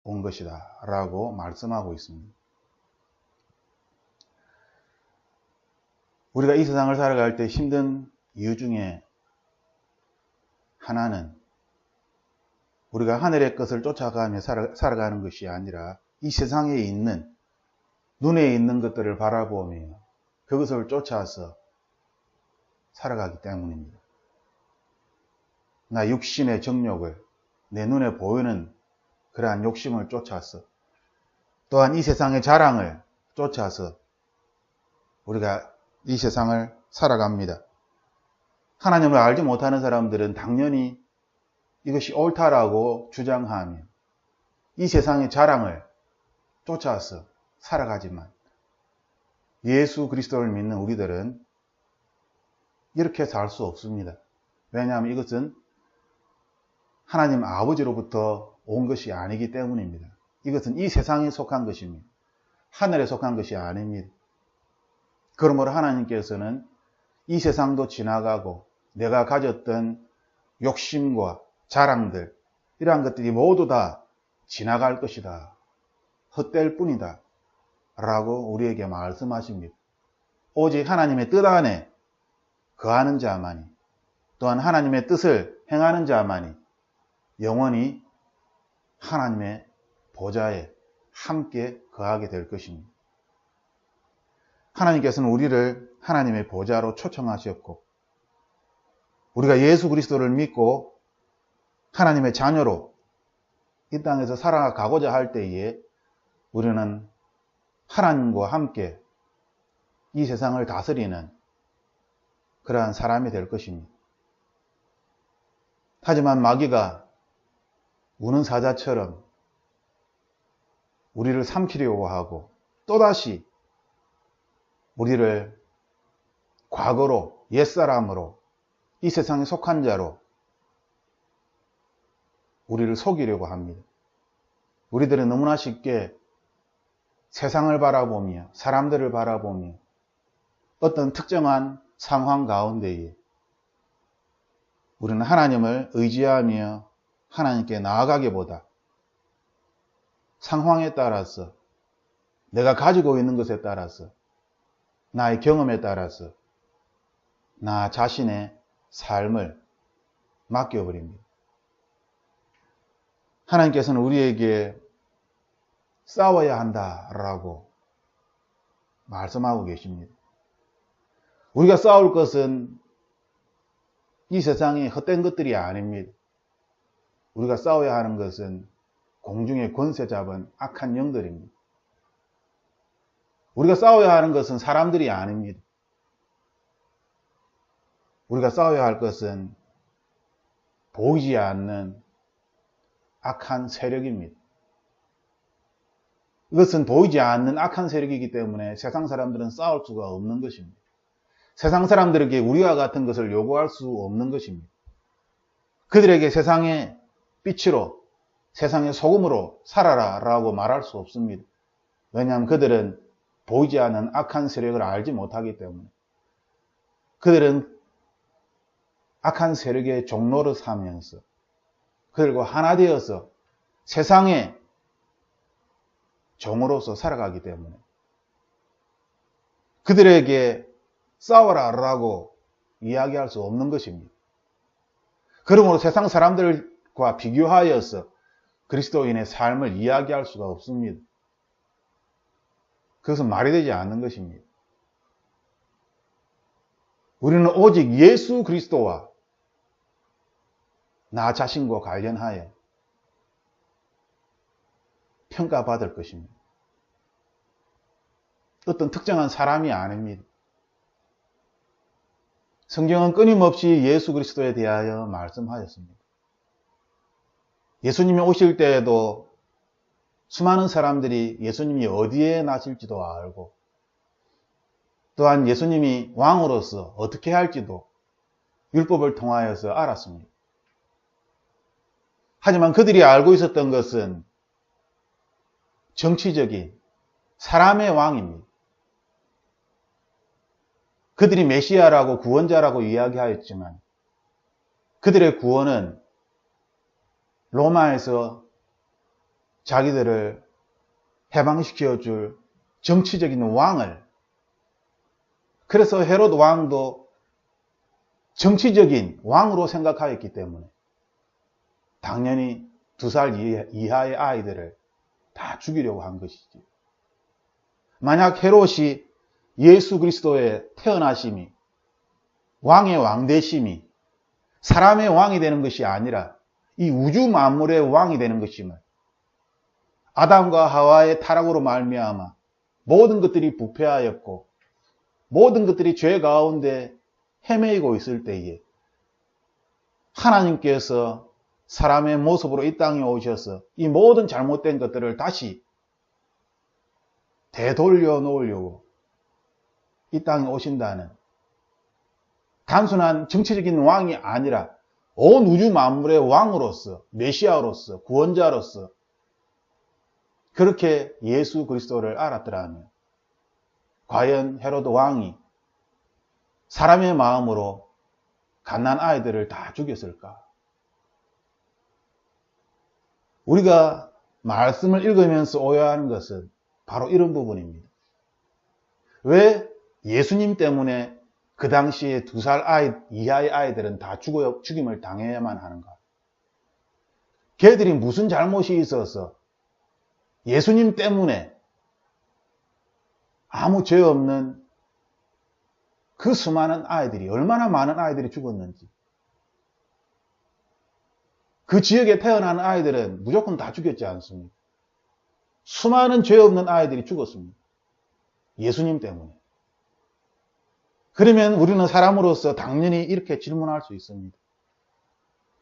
온 것이다 라고 말씀하고 있습니다. 우리가 이 세상을 살아갈 때 힘든 이유 중에 하나는 우리가 하늘의 것을 쫓아가며 살아가는 것이 아니라 이 세상에 있는, 눈에 있는 것들을 바라보며 그것을 쫓아서 살아가기 때문입니다. 나 육신의 정욕을, 내 눈에 보이는 그러한 욕심을 쫓아서, 또한 이 세상의 자랑을 쫓아서 우리가 이 세상을 살아갑니다. 하나님을 알지 못하는 사람들은 당연히 이것이 옳다라고 주장하며 이 세상의 자랑을 쫓아서 살아가지만, 예수 그리스도를 믿는 우리들은 이렇게 살 수 없습니다. 왜냐하면 이것은 하나님 아버지로부터 온 것이 아니기 때문입니다. 이것은 이 세상에 속한 것입니다. 하늘에 속한 것이 아닙니다. 그러므로 하나님께서는 이 세상도 지나가고 내가 가졌던 욕심과 자랑들, 이러한 것들이 모두 다 지나갈 것이다, 헛될 뿐이다 라고 우리에게 말씀하십니다. 오직 하나님의 뜻 안에 거하는 자만이, 또한 하나님의 뜻을 행하는 자만이 영원히 하나님의 보좌에 함께 거하게 될 것입니다. 하나님께서는 우리를 하나님의 보좌로 초청하셨고, 우리가 예수 그리스도를 믿고 하나님의 자녀로 이 땅에서 살아가고자 할 때에 우리는 하나님과 함께 이 세상을 다스리는 그러한 사람이 될 것입니다. 하지만 마귀가 우는 사자처럼 우리를 삼키려고 하고, 또다시 우리를 과거로, 옛사람으로, 이 세상에 속한 자로 우리를 속이려고 합니다. 우리들은 너무나 쉽게 세상을 바라보며, 사람들을 바라보며 어떤 특정한 상황 가운데에 우리는 하나님을 의지하며 하나님께 나아가기보다 상황에 따라서, 내가 가지고 있는 것에 따라서, 나의 경험에 따라서 나 자신의 삶을 맡겨버립니다. 하나님께서는 우리에게 싸워야 한다라고 말씀하고 계십니다. 우리가 싸울 것은 이 세상의 헛된 것들이 아닙니다. 우리가 싸워야 하는 것은 공중의 권세 잡은 악한 영들입니다. 우리가 싸워야 하는 것은 사람들이 아닙니다. 우리가 싸워야 할 것은 보이지 않는 악한 세력입니다. 이것은 보이지 않는 악한 세력이기 때문에 세상 사람들은 싸울 수가 없는 것입니다. 세상 사람들에게 우리와 같은 것을 요구할 수 없는 것입니다. 그들에게 세상의 빛으로, 세상의 소금으로 살아라 라고 말할 수 없습니다. 왜냐하면 그들은 보이지 않는 악한 세력을 알지 못하기 때문에, 그들은 악한 세력의 종로를 삼으면서 그들과 하나 되어서 세상의 종으로서 살아가기 때문에 그들에게 싸워라 라고 이야기할 수 없는 것입니다. 그러므로 세상 사람들과 비교하여서 그리스도인의 삶을 이야기할 수가 없습니다. 그것은 말이 되지 않는 것입니다. 우리는 오직 예수 그리스도와 나 자신과 관련하여 평가받을 것입니다. 어떤 특정한 사람이 아닙니다. 성경은 끊임없이 예수 그리스도에 대하여 말씀하였습니다. 예수님이 오실 때에도 수많은 사람들이 예수님이 어디에 나실지도 알고, 또한 예수님이 왕으로서 어떻게 할지도 율법을 통하여서 알았습니다. 하지만 그들이 알고 있었던 것은 정치적인 사람의 왕입니다. 그들이 메시아라고, 구원자라고 이야기하였지만 그들의 구원은 로마에서 자기들을 해방시켜 줄 정치적인 왕을, 그래서 헤롯 왕도 정치적인 왕으로 생각하였기 때문에 당연히 2살 이하의 아이들을 다 죽이려고 한 것이지. 만약 헤롯이 예수 그리스도의 태어나심이, 왕의 왕되심이 사람의 왕이 되는 것이 아니라 이 우주 만물의 왕이 되는 것임을, 아담과 하와의 타락으로 말미암아 모든 것들이 부패하였고 모든 것들이 죄 가운데 헤매이고 있을 때에 하나님께서 사람의 모습으로 이 땅에 오셔서 이 모든 잘못된 것들을 다시 되돌려 놓으려고 이 땅에 오신다는, 단순한 정치적인 왕이 아니라 온 우주 만물의 왕으로서, 메시아로서, 구원자로서 그렇게 예수 그리스도를 알았더라면 과연 헤로드 왕이 사람의 마음으로 갓난 아이들을 다 죽였을까? 우리가 말씀을 읽으면서 오해하는 것은 바로 이런 부분입니다. 왜 예수님 때문에 그 당시에 2살 이하의 아이들은 다 죽임을 당해야만 하는가? 걔들이 무슨 잘못이 있어서 예수님 때문에 아무 죄 없는 그 수많은 아이들이, 얼마나 많은 아이들이 죽었는지. 그 지역에 태어나는 아이들은 무조건 다 죽였지 않습니까? 수많은 죄 없는 아이들이 죽었습니다. 예수님 때문에. 그러면 우리는 사람으로서 당연히 이렇게 질문할 수 있습니다.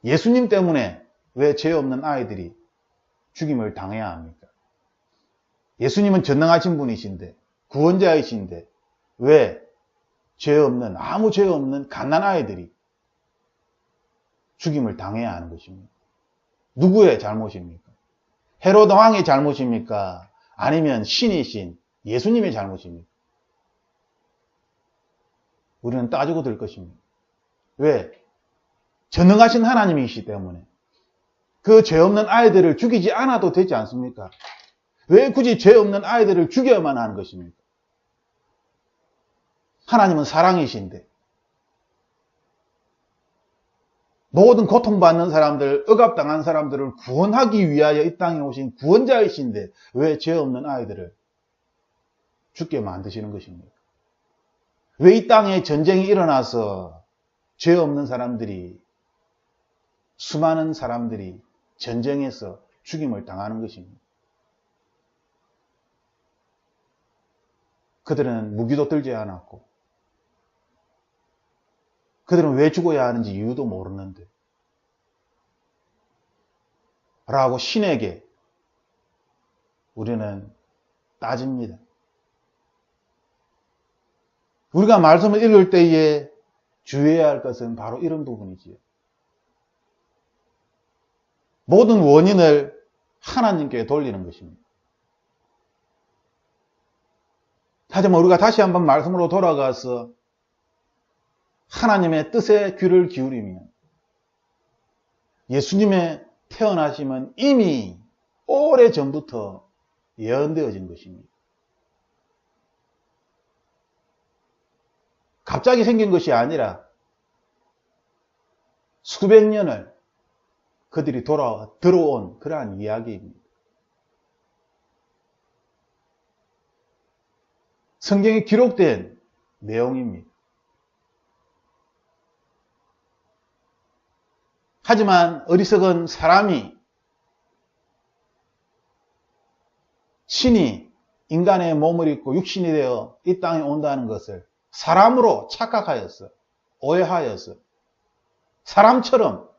예수님 때문에 왜 죄 없는 아이들이 죽임을 당해야 합니까? 예수님은 전능하신 분이신데, 구원자이신데 왜 죄 없는, 아무 죄 없는 갓난 아이들이 죽임을 당해야 하는 것입니까? 누구의 잘못입니까? 헤로드 왕의 잘못입니까? 아니면 신이신 예수님의 잘못입니까? 우리는 따지고 들 것입니다. 왜? 전능하신 하나님이시기 때문에 그 죄 없는 아이들을 죽이지 않아도 되지 않습니까? 왜 굳이 죄 없는 아이들을 죽여야만 하는 것입니까? 하나님은 사랑이신데, 모든 고통받는 사람들, 억압당한 사람들을 구원하기 위하여 이 땅에 오신 구원자이신데 왜 죄 없는 아이들을 죽게 만드시는 것입니까? 왜 이 땅에 전쟁이 일어나서 죄 없는 사람들이, 수많은 사람들이 전쟁에서 죽임을 당하는 것입니까? 그들은 무기도 들지 않았고, 그들은 왜 죽어야 하는지 이유도 모르는데 라고 신에게 우리는 따집니다. 우리가 말씀을 읽을 때에 주의해야 할 것은 바로 이런 부분이지요. 모든 원인을 하나님께 돌리는 것입니다. 하지만 우리가 다시 한번 말씀으로 돌아가서 하나님의 뜻에 귀를 기울이면 예수님의 태어나심은 이미 오래전부터 예언되어진 것입니다. 갑자기 생긴 것이 아니라 수백 년을 그들이 들어온 그러한 이야기입니다. 성경에 기록된 내용입니다. 하지만 어리석은 사람이, 신이 인간의 몸을 입고 육신이 되어 이 땅에 온다는 것을 사람으로 착각하였어. 오해하였어. 사람처럼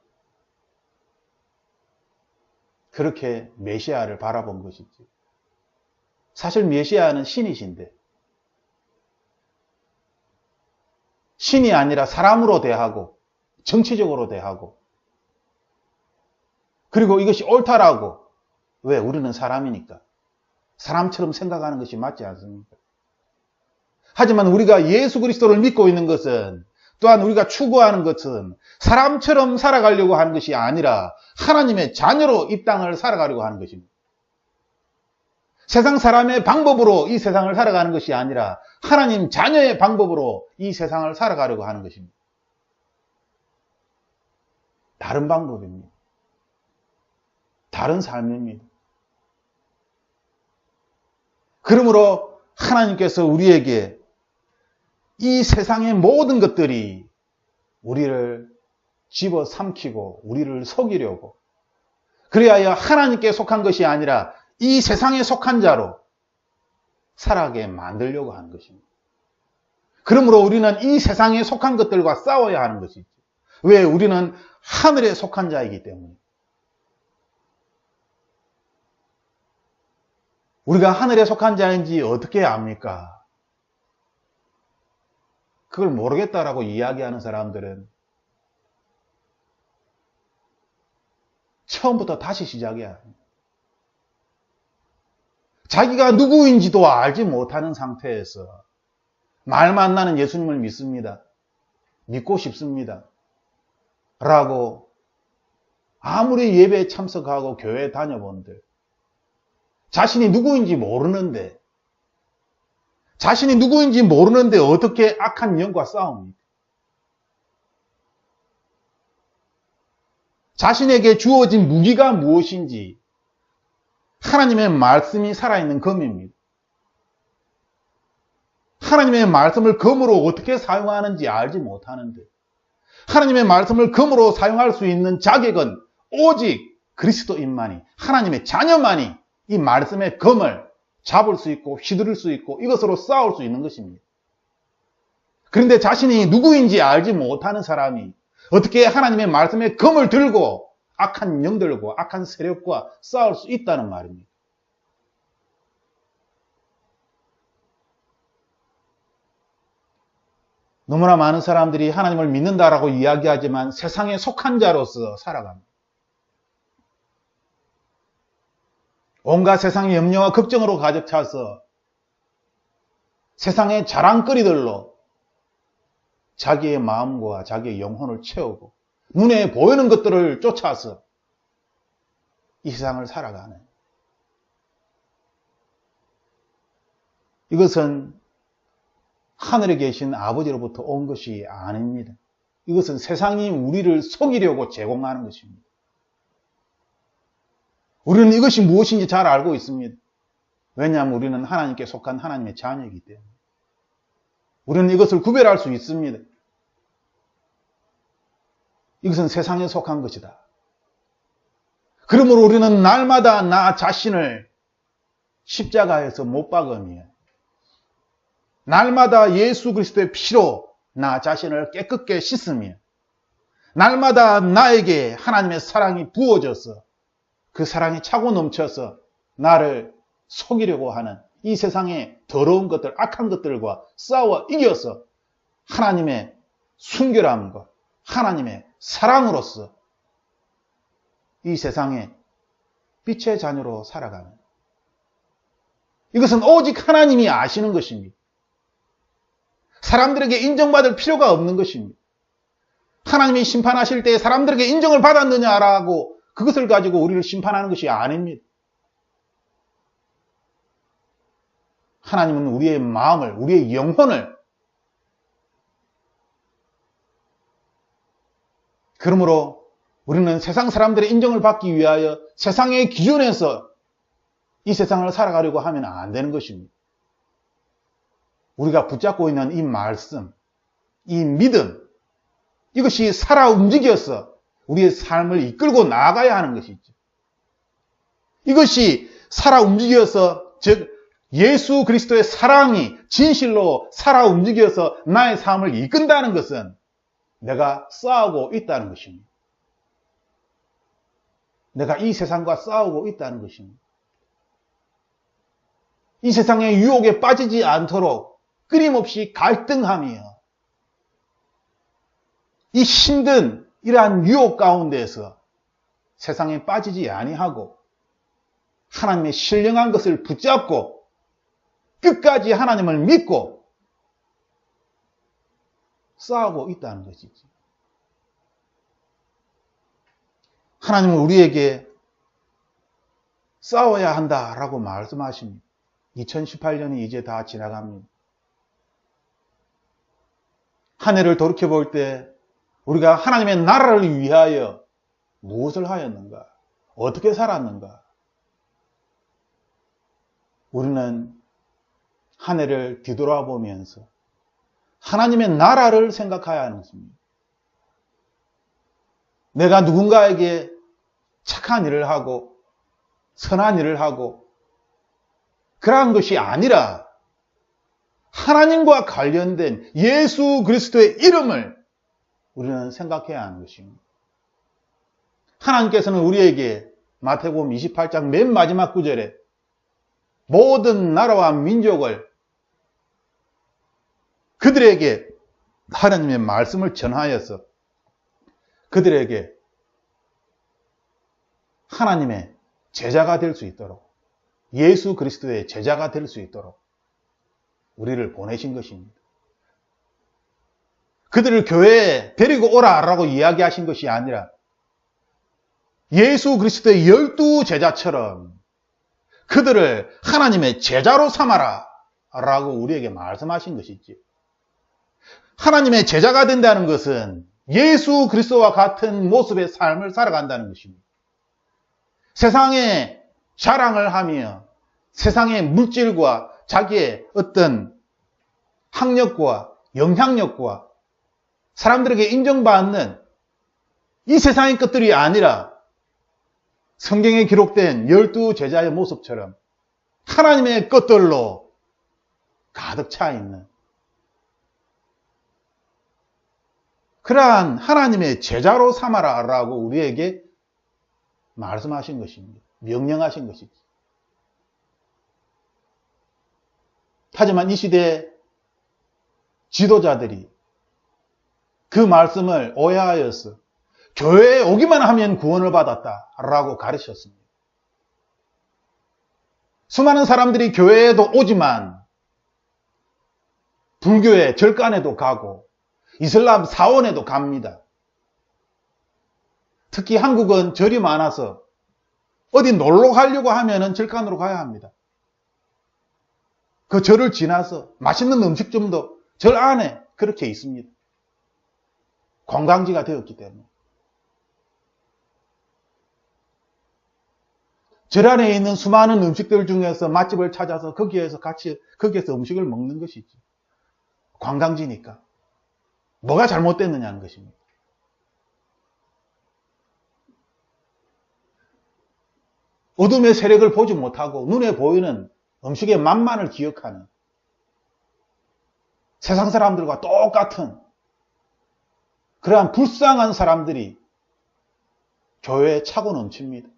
그렇게 메시아를 바라본 것이지. 사실 메시아는 신이신데, 신이 아니라 사람으로 대하고 정치적으로 대하고, 그리고 이것이 옳다라고, 왜? 우리는 사람이니까 사람처럼 생각하는 것이 맞지 않습니까? 하지만 우리가 예수 그리스도를 믿고 있는 것은, 또한 우리가 추구하는 것은 사람처럼 살아가려고 하는 것이 아니라 하나님의 자녀로 이 땅을 살아가려고 하는 것입니다. 세상 사람의 방법으로 이 세상을 살아가는 것이 아니라 하나님 자녀의 방법으로 이 세상을 살아가려고 하는 것입니다. 다른 방법입니다. 다른 삶입니다. 그러므로 하나님께서 우리에게 이 세상의 모든 것들이 우리를 집어삼키고 우리를 속이려고, 그리하여 하나님께 속한 것이 아니라 이 세상에 속한 자로 살아가게 만들려고 하는 것입니다. 그러므로 우리는 이 세상에 속한 것들과 싸워야 하는 것이죠. 왜? 우리는 하늘에 속한 자이기 때문에. 우리가 하늘에 속한 자인지 어떻게 압니까? 그걸 모르겠다라고 이야기하는 사람들은 처음부터 다시 시작이야. 자기가 누구인지도 알지 못하는 상태에서 말만 나는 예수님을 믿습니다. 믿고 싶습니다. 라고 아무리 예배에 참석하고 교회에 다녀본들 자신이 누구인지 모르는데 어떻게 악한 영과 싸웁니까? 자신에게 주어진 무기가 무엇인지 하나님의 말씀이 살아있는 검입니다. 하나님의 말씀을 검으로 어떻게 사용하는지 알지 못하는데 하나님의 말씀을 검으로 사용할 수 있는 자격은 오직 그리스도인만이, 하나님의 자녀만이 이 말씀의 검을 잡을 수 있고 휘두를 수 있고 이것으로 싸울 수 있는 것입니다. 그런데 자신이 누구인지 알지 못하는 사람이 어떻게 하나님의 말씀의 검을 들고 악한 영들과 악한 세력과 싸울 수 있다는 말입니다. 너무나 많은 사람들이 하나님을 믿는다라고 이야기하지만 세상에 속한 자로서 살아갑니다. 온갖 세상의 염려와 걱정으로 가득 차서 세상의 자랑거리들로 자기의 마음과 자기의 영혼을 채우고 눈에 보이는 것들을 쫓아서 이 세상을 살아가는, 이것은 하늘에 계신 아버지로부터 온 것이 아닙니다. 이것은 세상이 우리를 속이려고 제공하는 것입니다. 우리는 이것이 무엇인지 잘 알고 있습니다. 왜냐하면 우리는 하나님께 속한 하나님의 자녀이기 때문에. 우리는 이것을 구별할 수 있습니다. 이것은 세상에 속한 것이다. 그러므로 우리는 날마다 나 자신을 십자가에서 못 박으며 날마다 예수 그리스도의 피로 나 자신을 깨끗게 씻으며 날마다 나에게 하나님의 사랑이 부어져서 그 사랑이 차고 넘쳐서 나를 속이려고 하는 이 세상의 더러운 것들, 악한 것들과 싸워 이겨서 하나님의 순결함과 하나님의 사랑으로서 이 세상에 빛의 자녀로 살아가는, 이것은 오직 하나님이 아시는 것입니다. 사람들에게 인정받을 필요가 없는 것입니다. 하나님이 심판하실 때 사람들에게 인정을 받았느냐라고 그것을 가지고 우리를 심판하는 것이 아닙니다. 하나님은 우리의 마음을, 우리의 영혼을, 그러므로 우리는 세상 사람들의 인정을 받기 위하여 세상의 기준에서 이 세상을 살아가려고 하면 안 되는 것입니다. 우리가 붙잡고 있는 이 말씀, 이 믿음, 이것이 살아 움직여서 우리의 삶을 이끌고 나아가야 하는 것이죠. 이것이 살아 움직여서, 즉 예수 그리스도의 사랑이 진실로 살아 움직여서 나의 삶을 이끈다는 것은 내가 싸우고 있다는 것입니다. 내가 이 세상과 싸우고 있다는 것입니다. 이 세상의 유혹에 빠지지 않도록 끊임없이 갈등하며 이 힘든 이러한 유혹 가운데에서 세상에 빠지지 아니하고 하나님의 신령한 것을 붙잡고 끝까지 하나님을 믿고 싸우고 있다는 것이지. 하나님은 우리에게 싸워야 한다라고 말씀하십니다. 2018년이 이제 다 지나갑니다. 한 해를 돌이켜볼 때 우리가 하나님의 나라를 위하여 무엇을 하였는가? 어떻게 살았는가? 우리는 한 해를 뒤돌아보면서 하나님의 나라를 생각해야 하는 것입니다. 내가 누군가에게 착한 일을 하고 선한 일을 하고 그러한 것이 아니라 하나님과 관련된 예수 그리스도의 이름을 우리는 생각해야 하는 것입니다. 하나님께서는 우리에게 마태복음 28장 맨 마지막 구절에 모든 나라와 민족을 그들에게 하나님의 말씀을 전하여서 그들에게 하나님의 제자가 될 수 있도록 예수 그리스도의 제자가 될 수 있도록 우리를 보내신 것입니다. 그들을 교회에 데리고 오라라고 이야기하신 것이 아니라 예수 그리스도의 12 제자처럼 그들을 하나님의 제자로 삼아라 라고 우리에게 말씀하신 것이지. 하나님의 제자가 된다는 것은 예수 그리스도와 같은 모습의 삶을 살아간다는 것입니다. 세상에 자랑을 하며 세상의 물질과 자기의 어떤 학력과 영향력과 사람들에게 인정받는 이 세상의 것들이 아니라 성경에 기록된 12 제자의 모습처럼 하나님의 것들로 가득 차 있는 그러한 하나님의 제자로 삼아라 라고 우리에게 말씀하신 것입니다. 명령하신 것이죠. 하지만 이 시대 지도자들이 그 말씀을 오해하여서 교회에 오기만 하면 구원을 받았다라고 가르쳤습니다. 수많은 사람들이 교회에도 오지만 불교의 절간에도 가고 이슬람 사원에도 갑니다. 특히 한국은 절이 많아서 어디 놀러 가려고 하면은 절간으로 가야 합니다. 그 절을 지나서 맛있는 음식점도 절 안에 그렇게 있습니다. 관광지가 되었기 때문에. 절 안에 있는 수많은 음식들 중에서 맛집을 찾아서 거기에서 음식을 먹는 것이지. 관광지니까. 뭐가 잘못됐느냐는 것입니다. 어둠의 세력을 보지 못하고 눈에 보이는 음식의 맛만을 기억하는 세상 사람들과 똑같은 그러한 불쌍한 사람들이 교회에 차고 넘칩니다.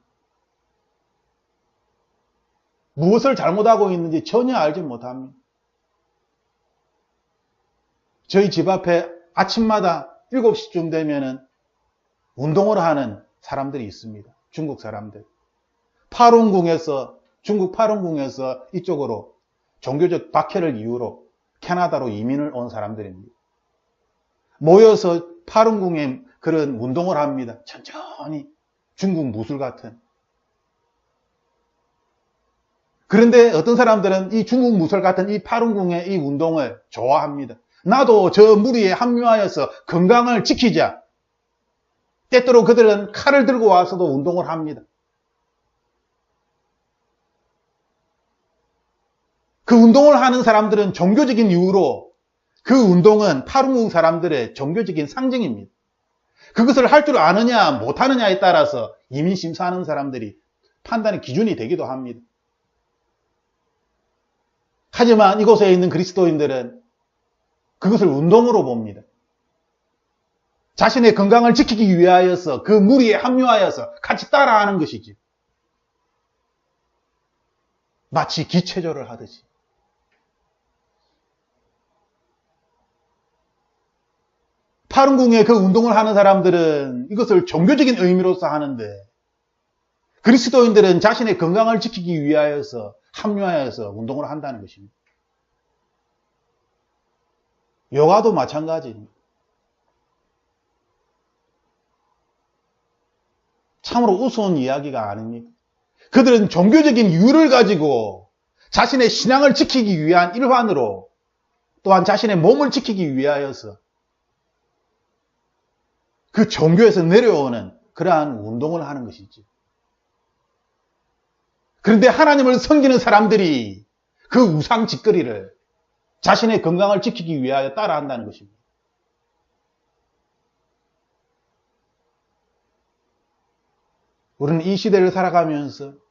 무엇을 잘못하고 있는지 전혀 알지 못합니다. 저희 집 앞에 아침마다 7시쯤 되면은 운동을 하는 사람들이 있습니다. 중국 사람들. 중국 파룬궁에서 이쪽으로 종교적 박해를 이유로 캐나다로 이민을 온 사람들입니다. 모여서 파룬궁에 그런 운동을 합니다. 천천히 중국 무술 같은. 그런데 어떤 사람들은 이 중국 무술 같은 이 파룬궁의 이 운동을 좋아합니다. 나도 저 무리에 합류하여서 건강을 지키자. 때때로 그들은 칼을 들고 와서도 운동을 합니다. 그 운동을 하는 사람들은 종교적인 이유로 그 운동은 파룬궁 사람들의 종교적인 상징입니다. 그것을 할 줄 아느냐 못하느냐에 따라서 이민심사하는 사람들이 판단의 기준이 되기도 합니다. 하지만 이곳에 있는 그리스도인들은 그것을 운동으로 봅니다. 자신의 건강을 지키기 위하여서 그 무리에 합류하여서 같이 따라하는 것이지. 마치 기체조를 하듯이. 파룬궁에 그 운동을 하는 사람들은 이것을 종교적인 의미로서 하는데 그리스도인들은 자신의 건강을 지키기 위하여서 합류하여서 운동을 한다는 것입니다. 요가도 마찬가지입니다. 참으로 우스운 이야기가 아닙니다. 그들은 종교적인 이유를 가지고 자신의 신앙을 지키기 위한 일환으로 또한 자신의 몸을 지키기 위하여서 그 종교에서 내려오는 그러한 운동을 하는 것이지. 그런데 하나님을 섬기는 사람들이 그 우상 짓거리를 자신의 건강을 지키기 위하여 따라한다는 것입니다. 우리는 이 시대를 살아가면서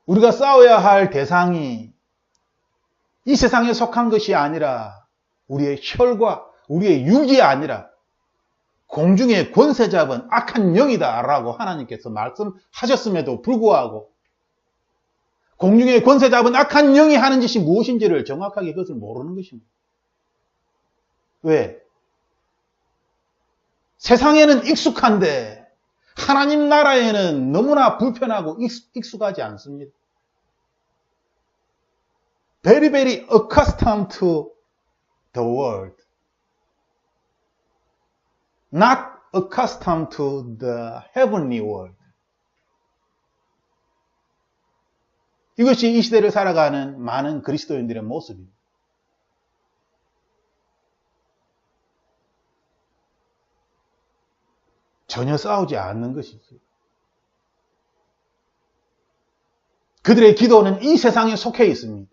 우리가 싸워야 할 대상이 이 세상에 속한 것이 아니라 우리의 혈과 우리의 육이 아니라 공중의 권세 잡은 악한 영이다 라고 하나님께서 말씀하셨음에도 불구하고 공중의 권세 잡은 악한 영이 하는 짓이 무엇인지를 정확하게 그것을 모르는 것입니다. 왜? 세상에는 익숙한데 하나님 나라에는 너무나 불편하고 익숙하지 않습니다. Very, very accustomed to the world. Not accustomed to the heavenly world. 이것이 이 시대를 살아가는 많은 그리스도인들의 모습입니다. 전혀 싸우지 않는 것이죠. 그들의 기도는 이 세상에 속해 있습니다.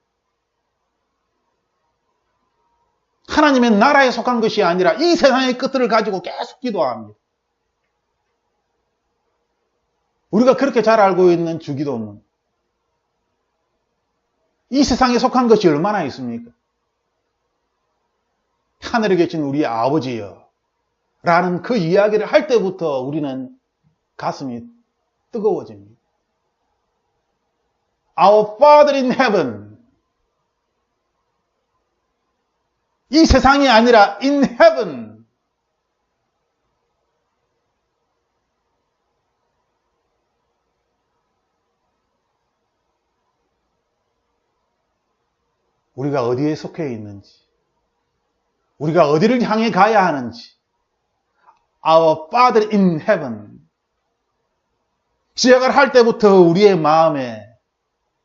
하나님의 나라에 속한 것이 아니라 이 세상의 끝을 가지고 계속 기도합니다. 우리가 그렇게 잘 알고 있는 주기도문. 이 세상에 속한 것이 얼마나 있습니까? 하늘에 계신 우리 아버지여 라는 그 이야기를 할 때부터 우리는 가슴이 뜨거워집니다. Our Father in Heaven. 이 세상이 아니라 in heaven. 우리가 어디에 속해 있는지, 우리가 어디를 향해 가야 하는지, Our Father in Heaven. 시작을 할 때부터 우리의 마음에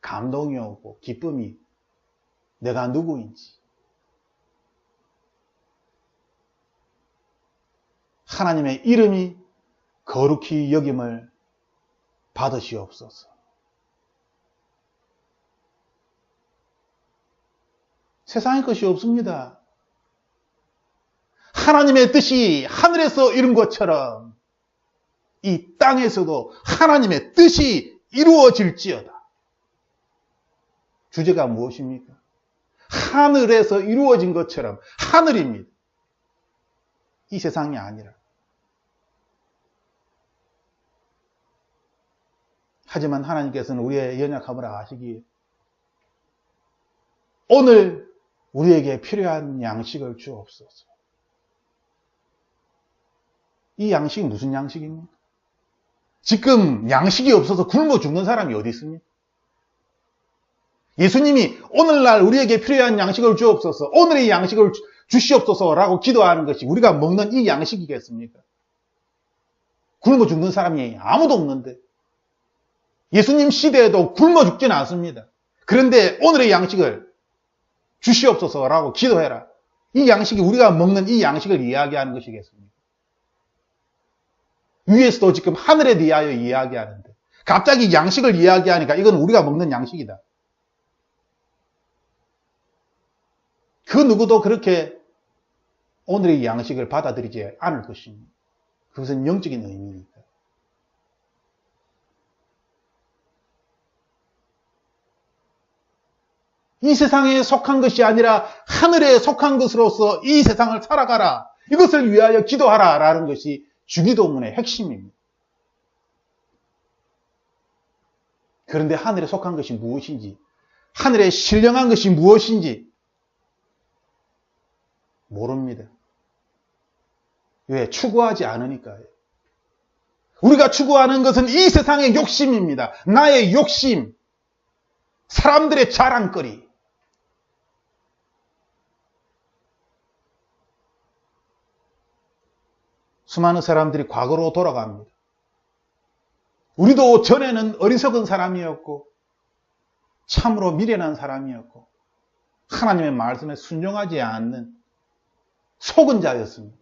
감동이 오고 기쁨이 내가 누구인지, 하나님의 이름이 거룩히 여김을 받으시옵소서. 세상의 것이 없습니다. 하나님의 뜻이 하늘에서 이룬 것처럼 이 땅에서도 하나님의 뜻이 이루어질지어다. 주제가 무엇입니까? 하늘에서 이루어진 것처럼 하늘입니다. 이 세상이 아니라. 하지만 하나님께서는 우리의 연약함을 아시기에 오늘 우리에게 필요한 양식을 주옵소서. 이 양식이 무슨 양식입니까? 지금 양식이 없어서 굶어 죽는 사람이 어디 있습니까? 예수님이 오늘날 우리에게 필요한 양식을 주옵소서, 오늘의 양식을 주시옵소서라고 기도하는 것이 우리가 먹는 이 양식이겠습니까? 굶어 죽는 사람이 아무도 없는데 예수님 시대에도 굶어 죽지는 않습니다. 그런데 오늘의 양식을 주시옵소서라고 기도해라. 이 양식이 우리가 먹는 이 양식을 이야기하는 것이겠습니까? 위에서도 지금 하늘에 대하여 이야기하는데 갑자기 양식을 이야기하니까 이건 우리가 먹는 양식이다. 그 누구도 그렇게 오늘의 양식을 받아들이지 않을 것입니다. 그것은 영적인 의미니까. 이 세상에 속한 것이 아니라 하늘에 속한 것으로서 이 세상을 살아가라. 이것을 위하여 기도하라. 라는 것이 주기도문의 핵심입니다. 그런데 하늘에 속한 것이 무엇인지, 하늘에 신령한 것이 무엇인지 모릅니다. 왜? 추구하지 않으니까요. 우리가 추구하는 것은 이 세상의 욕심입니다. 나의 욕심, 사람들의 자랑거리. 수많은 사람들이 과거로 돌아갑니다. 우리도 전에는 어리석은 사람이었고 참으로 미련한 사람이었고 하나님의 말씀에 순종하지 않는 속은 자였습니다.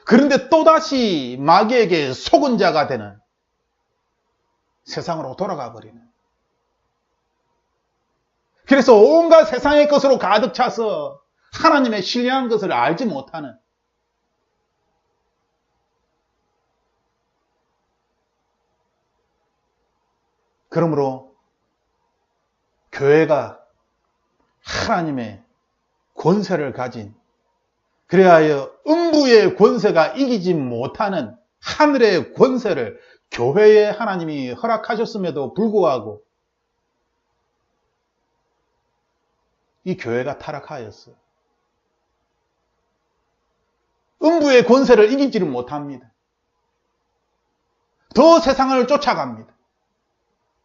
그런데 또다시 마귀에게 속은 자가 되는 세상으로 돌아가 버리는, 그래서 온갖 세상의 것으로 가득 차서 하나님의 신령한 것을 알지 못하는, 그러므로 교회가 하나님의 권세를 가진, 그래야 음부의 권세가 이기지 못하는 하늘의 권세를 교회에 하나님이 허락하셨음에도 불구하고 이 교회가 타락하였어요. 음부의 권세를 이기지를 못합니다. 더 세상을 쫓아갑니다.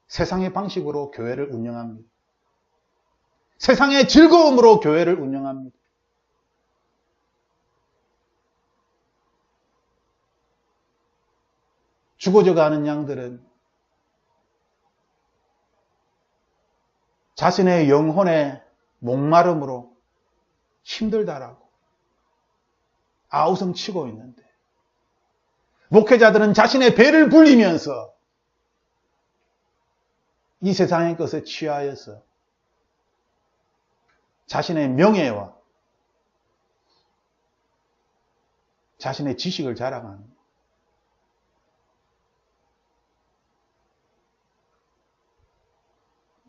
세상의 방식으로 교회를 운영합니다. 세상의 즐거움으로 교회를 운영합니다. 죽어져가는 양들은 자신의 영혼의 목마름으로 힘들다라고 아우성 치고 있는데, 목회자들은 자신의 배를 불리면서 이 세상의 것에 취하여서 자신의 명예와 자신의 지식을 자랑하는,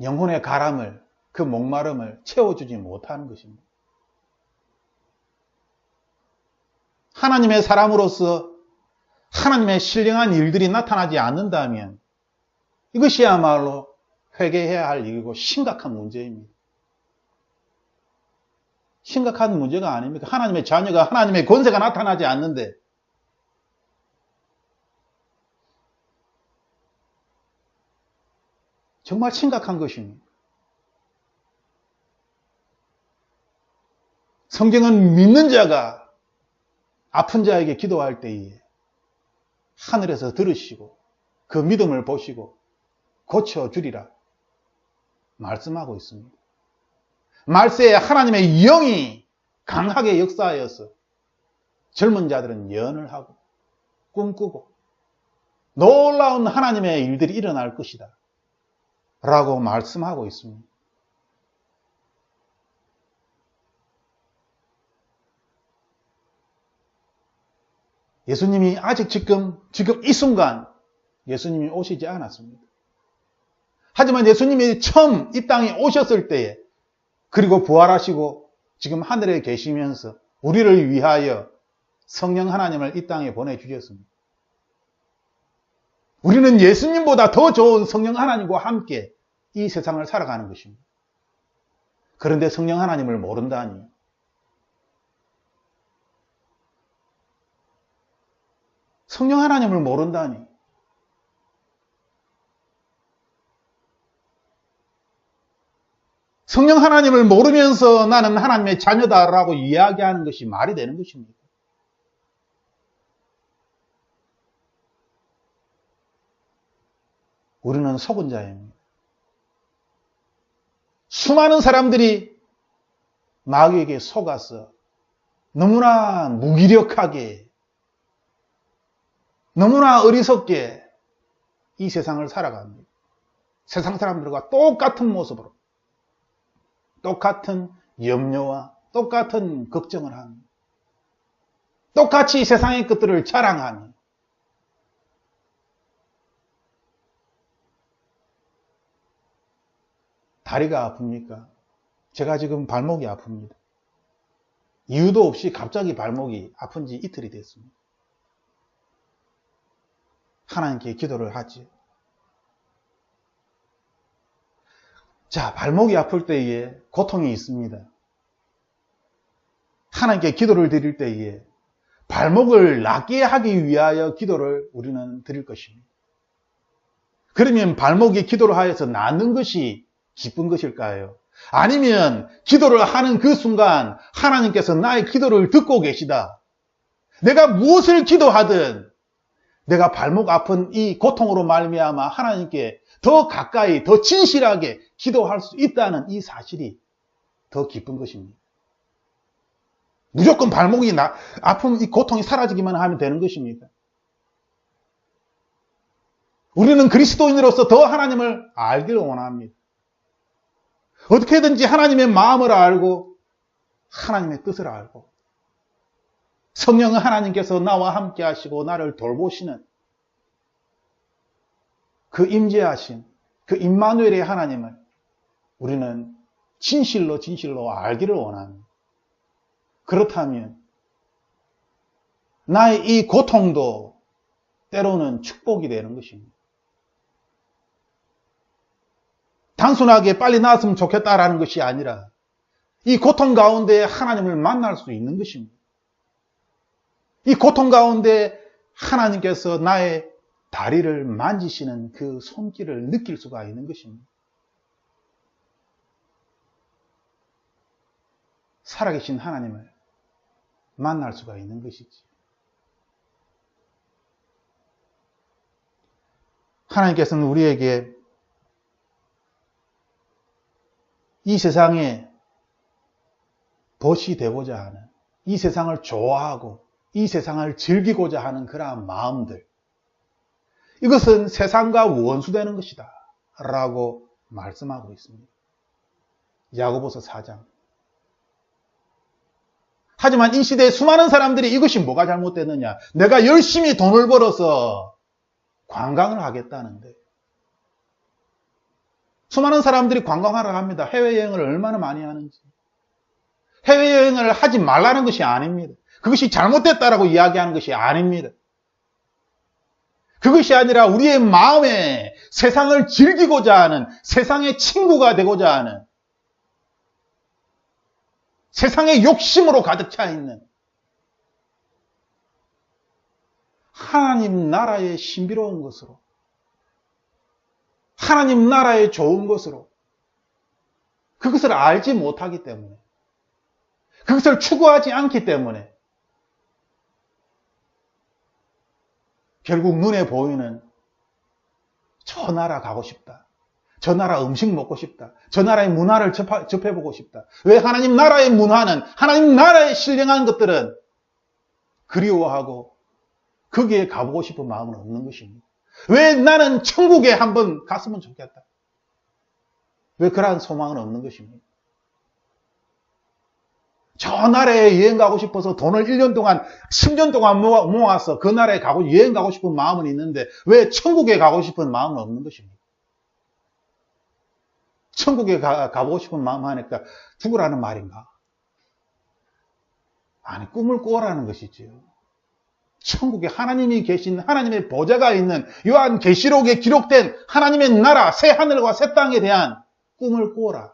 영혼의 가람을, 그 목마름을 채워주지 못하는 것입니다. 하나님의 사람으로서 하나님의 신령한 일들이 나타나지 않는다면 이것이야말로 회개해야 할 일이고 심각한 문제입니다. 심각한 문제가 아닙니까? 하나님의 자녀가 하나님의 권세가 나타나지 않는데 정말 심각한 것입니다. 성경은 믿는 자가 아픈 자에게 기도할 때에 하늘에서 들으시고 그 믿음을 보시고 고쳐주리라 말씀하고 있습니다. 말세에 하나님의 영이 강하게 역사하여서 젊은 자들은 예언을 하고 꿈꾸고 놀라운 하나님의 일들이 일어날 것이다 라고 말씀하고 있습니다. 예수님이 아직 지금 이 순간 예수님이 오시지 않았습니다. 하지만 예수님이 처음 이 땅에 오셨을 때에, 그리고 부활하시고 지금 하늘에 계시면서 우리를 위하여 성령 하나님을 이 땅에 보내주셨습니다. 우리는 예수님보다 더 좋은 성령 하나님과 함께 이 세상을 살아가는 것입니다. 그런데 성령 하나님을 모른다니, 성령 하나님을 모른다니, 성령 하나님을 모르면서 나는 하나님의 자녀다라고 이야기하는 것이 말이 되는 것입니까? 우리는 속은 자입니다. 수많은 사람들이 마귀에게 속아서 너무나 무기력하게, 너무나 어리석게 이 세상을 살아갑니다. 세상 사람들과 똑같은 모습으로, 똑같은 염려와 똑같은 걱정을 합니다. 똑같이 세상의 것들을 자랑하며 다리가 아픕니까? 제가 지금 발목이 아픕니다. 이유도 없이 갑자기 발목이 아픈 지 이틀이 됐습니다. 하나님께 기도를 하지. 자, 발목이 아플 때에 고통이 있습니다. 하나님께 기도를 드릴 때에 발목을 낫게 하기 위하여 기도를 우리는 드릴 것입니다. 그러면 발목이 기도를 하여서 낫는 것이 기쁜 것일까요? 아니면 기도를 하는 그 순간 하나님께서 나의 기도를 듣고 계시다, 내가 무엇을 기도하든 내가 발목 아픈 이 고통으로 말미암아 하나님께 더 가까이, 더 진실하게 기도할 수 있다는 이 사실이 더 기쁜 것입니다. 무조건 발목이 아픔, 이 고통이 사라지기만 하면 되는 것입니까? 우리는 그리스도인으로서 더 하나님을 알기를 원합니다. 어떻게든지 하나님의 마음을 알고 하나님의 뜻을 알고 성령은 하나님께서 나와 함께 하시고 나를 돌보시는 그 임재하신 그 임마누엘의 하나님을 우리는 진실로 알기를 원합니다. 그렇다면 나의 이 고통도 때로는 축복이 되는 것입니다. 단순하게 빨리 나았으면 좋겠다라는 것이 아니라 이 고통 가운데 하나님을 만날 수 있는 것입니다. 이 고통 가운데 하나님께서 나의 다리를 만지시는 그 손길을 느낄 수가 있는 것입니다. 살아계신 하나님을 만날 수가 있는 것이지. 하나님께서는 우리에게 이 세상에 벗이 되고자 하는, 이 세상을 좋아하고 이 세상을 즐기고자 하는 그러한 마음들, 이것은 세상과 원수되는 것이다 라고 말씀하고 있습니다. 야고보서 4장. 하지만 이 시대에 수많은 사람들이 이것이 뭐가 잘못됐느냐, 내가 열심히 돈을 벌어서 관광을 하겠다는데, 수많은 사람들이 관광하러 갑니다. 해외여행을 얼마나 많이 하는지. 해외여행을 하지 말라는 것이 아닙니다. 그것이 잘못됐다라고 이야기하는 것이 아닙니다. 그것이 아니라 우리의 마음에 세상을 즐기고자 하는, 세상의 친구가 되고자 하는, 세상의 욕심으로 가득 차 있는 하나님 나라의 신비로운 것으로, 하나님 나라의 좋은 것으로 그것을 알지 못하기 때문에, 그것을 추구하지 않기 때문에 결국 눈에 보이는 저 나라 가고 싶다, 저 나라 음식 먹고 싶다, 저 나라의 문화를 접해보고 싶다. 왜 하나님 나라의 문화는, 하나님 나라의 신령한 것들은 그리워하고 거기에 가보고 싶은 마음은 없는 것입니다. 왜 나는 천국에 한번 갔으면 좋겠다, 왜 그러한 소망은 없는 것입니다. 저 나라에 여행 가고 싶어서 돈을 1년 동안, 10년 동안 모아서 그 나라에 여행 가고 싶은 마음은 있는데 왜 천국에 가고 싶은 마음은 없는 것입니다. 천국에 가보고 싶은 마음 하니까 죽으라는 말인가? 아니, 꿈을 꾸어라는 것이지요. 천국에 하나님이 계신, 하나님의 보좌가 있는 요한계시록에 기록된 하나님의 나라, 새 하늘과 새 땅에 대한 꿈을 꾸어라.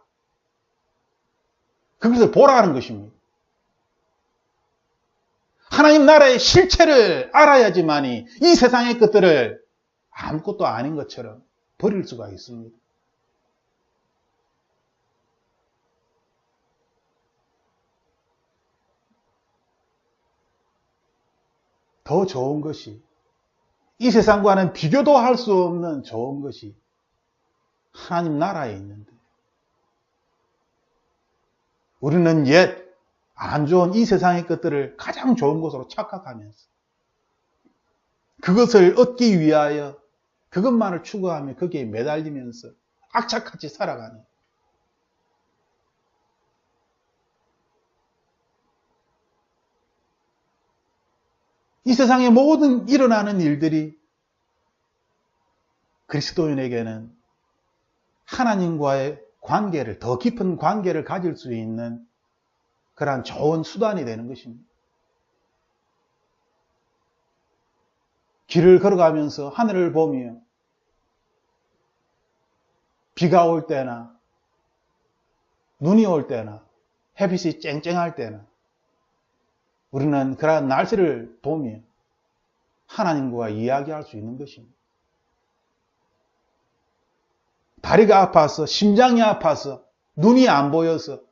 그것을 보라는 것입니다. 하나님 나라의 실체를 알아야지만이 이 세상의 것들을 아무것도 아닌 것처럼 버릴 수가 있습니다. 더 좋은 것이, 이 세상과는 비교도 할 수 없는 좋은 것이 하나님 나라에 있는데, 우리는 옛 안 좋은 이 세상의 것들을 가장 좋은 것으로 착각하면서 그것을 얻기 위하여 그것만을 추구하며 거기에 매달리면서 악착같이 살아가는, 이 세상의 모든 일어나는 일들이 그리스도인에게는 하나님과의 관계를, 더 깊은 관계를 가질 수 있는 그러한 좋은 수단이 되는 것입니다. 길을 걸어가면서 하늘을 보며 비가 올 때나 눈이 올 때나 햇빛이 쨍쨍할 때나 우리는 그러한 날씨를 보며 하나님과 이야기할 수 있는 것입니다. 다리가 아파서, 심장이 아파서, 눈이 안 보여서,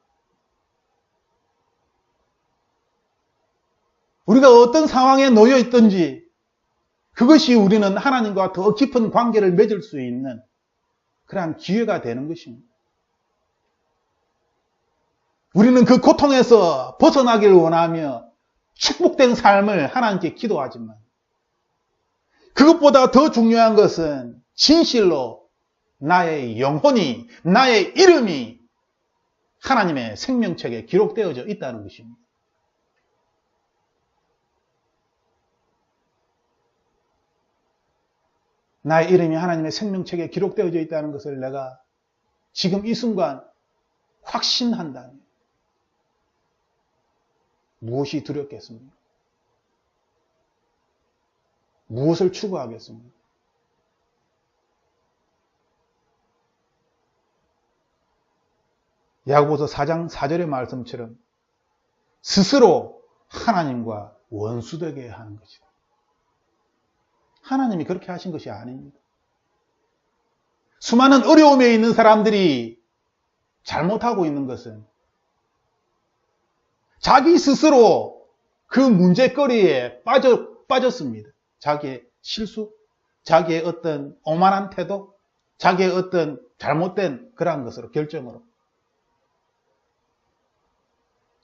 우리가 어떤 상황에 놓여 있든지 그것이 우리는 하나님과 더 깊은 관계를 맺을 수 있는 그러한 기회가 되는 것입니다. 우리는 그 고통에서 벗어나기를 원하며 축복된 삶을 하나님께 기도하지만 그것보다 더 중요한 것은 진실로 나의 영혼이, 나의 이름이 하나님의 생명책에 기록되어져 있다는 것입니다. 나의 이름이 하나님의 생명책에 기록되어져 있다는 것을 내가 지금 이 순간 확신한다면 무엇이 두렵겠습니까? 무엇을 추구하겠습니까? 야고보서 4장 4절의 말씀처럼 스스로 하나님과 원수되게 하는 것이다. 하나님이 그렇게 하신 것이 아닙니다. 수많은 어려움에 있는 사람들이 잘못하고 있는 것은 자기 스스로 그 문제거리에 빠졌습니다. 자기의 실수, 자기의 어떤 오만한 태도, 자기의 어떤 잘못된 그러한 것으로 결정으로.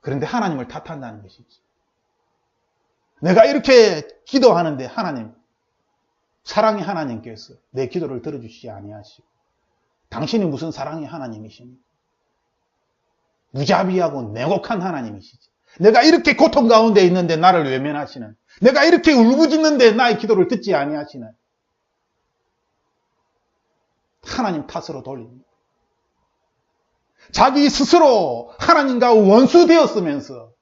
그런데 하나님을 탓한다는 것이지. 내가 이렇게 기도하는데 하나님, 사랑의 하나님께서 내 기도를 들어주시지 아니하시고 당신이 무슨 사랑의 하나님이십니까? 무자비하고 냉혹한 하나님이시지. 내가 이렇게 고통 가운데 있는데 나를 외면하시는, 내가 이렇게 울부짖는데 나의 기도를 듣지 아니하시는 하나님 탓으로 돌립니다. 자기 스스로 하나님과 원수 되었으면서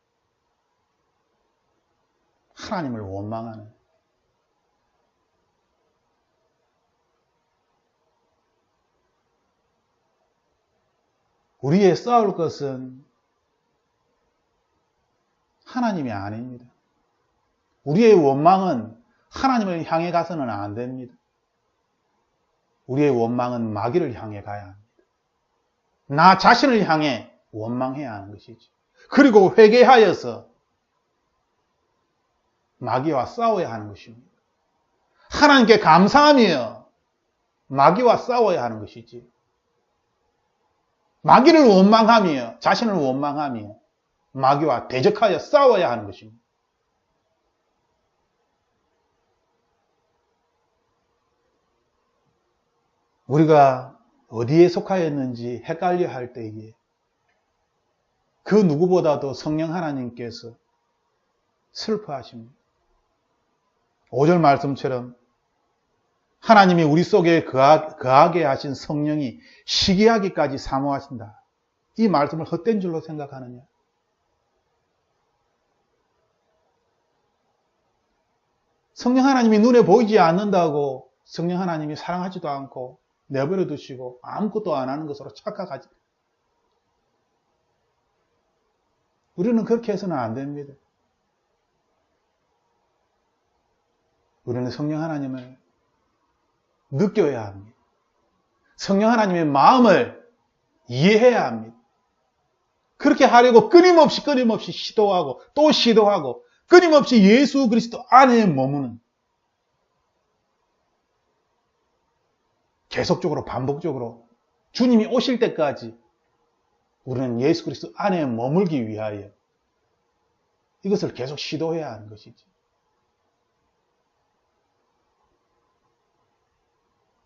하나님을 원망하는, 우리의 싸울 것은 하나님이 아닙니다. 우리의 원망은 하나님을 향해 가서는 안 됩니다. 우리의 원망은 마귀를 향해 가야 합니다. 나 자신을 향해 원망해야 하는 것이죠. 그리고 회개하여서 마귀와 싸워야 하는 것입니다. 하나님께 감사하며 마귀와 싸워야 하는 것이지. 마귀를 원망하며 자신을 원망하며 마귀와 대적하여 싸워야 하는 것입니다. 우리가 어디에 속하였는지 헷갈려 할 때에 그 누구보다도 성령 하나님께서 슬퍼하십니다. 5절 말씀처럼 하나님이 우리 속에 거하게 하신 성령이 시기하기까지 사모하신다. 이 말씀을 헛된 줄로 생각하느냐? 성령 하나님이 눈에 보이지 않는다고 성령 하나님이 사랑하지도 않고 내버려 두시고 아무것도 안 하는 것으로 착각하지. 우리는 그렇게 해서는 안 됩니다. 우리는 성령 하나님을 느껴야 합니다. 성령 하나님의 마음을 이해해야 합니다. 그렇게 하려고 끊임없이 시도하고 또 시도하고 끊임없이 예수 그리스도 안에 머무는, 계속적으로 반복적으로 주님이 오실 때까지 우리는 예수 그리스도 안에 머물기 위하여 이것을 계속 시도해야 하는 것이지.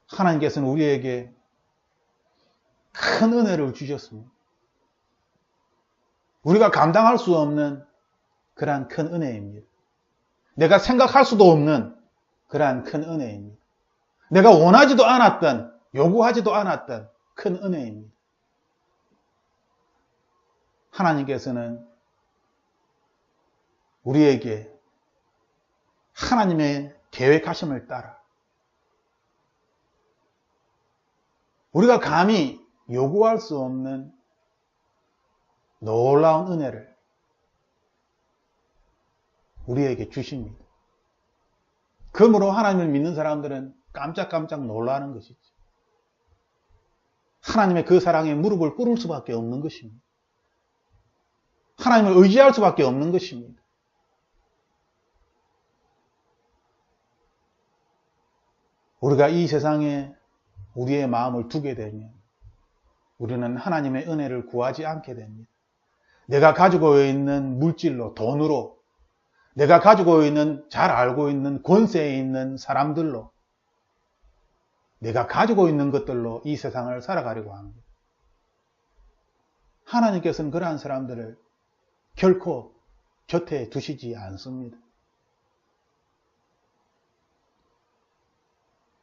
하나님께서는 우리에게 큰 은혜를 주셨습니다. 우리가 감당할 수 없는 그러한 큰 은혜입니다. 내가 생각할 수도 없는 그러한 큰 은혜입니다. 내가 원하지도 않았던, 요구하지도 않았던 큰 은혜입니다. 하나님께서는 우리에게 하나님의 계획하심을 따라 우리가 감히 요구할 수 없는 놀라운 은혜를 우리에게 주십니다. 그러므로 하나님을 믿는 사람들은 깜짝깜짝 놀라는 것이죠. 하나님의 그 사랑에 무릎을 꿇을 수밖에 없는 것입니다. 하나님을 의지할 수밖에 없는 것입니다. 우리가 이 세상에 우리의 마음을 두게 되면 우리는 하나님의 은혜를 구하지 않게 됩니다. 내가 가지고 있는 물질로, 돈으로, 내가 가지고 있는, 잘 알고 있는 권세에 있는 사람들로, 내가 가지고 있는 것들로 이 세상을 살아가려고 합니다. 하나님께서는 그러한 사람들을 결코 곁에 두시지 않습니다.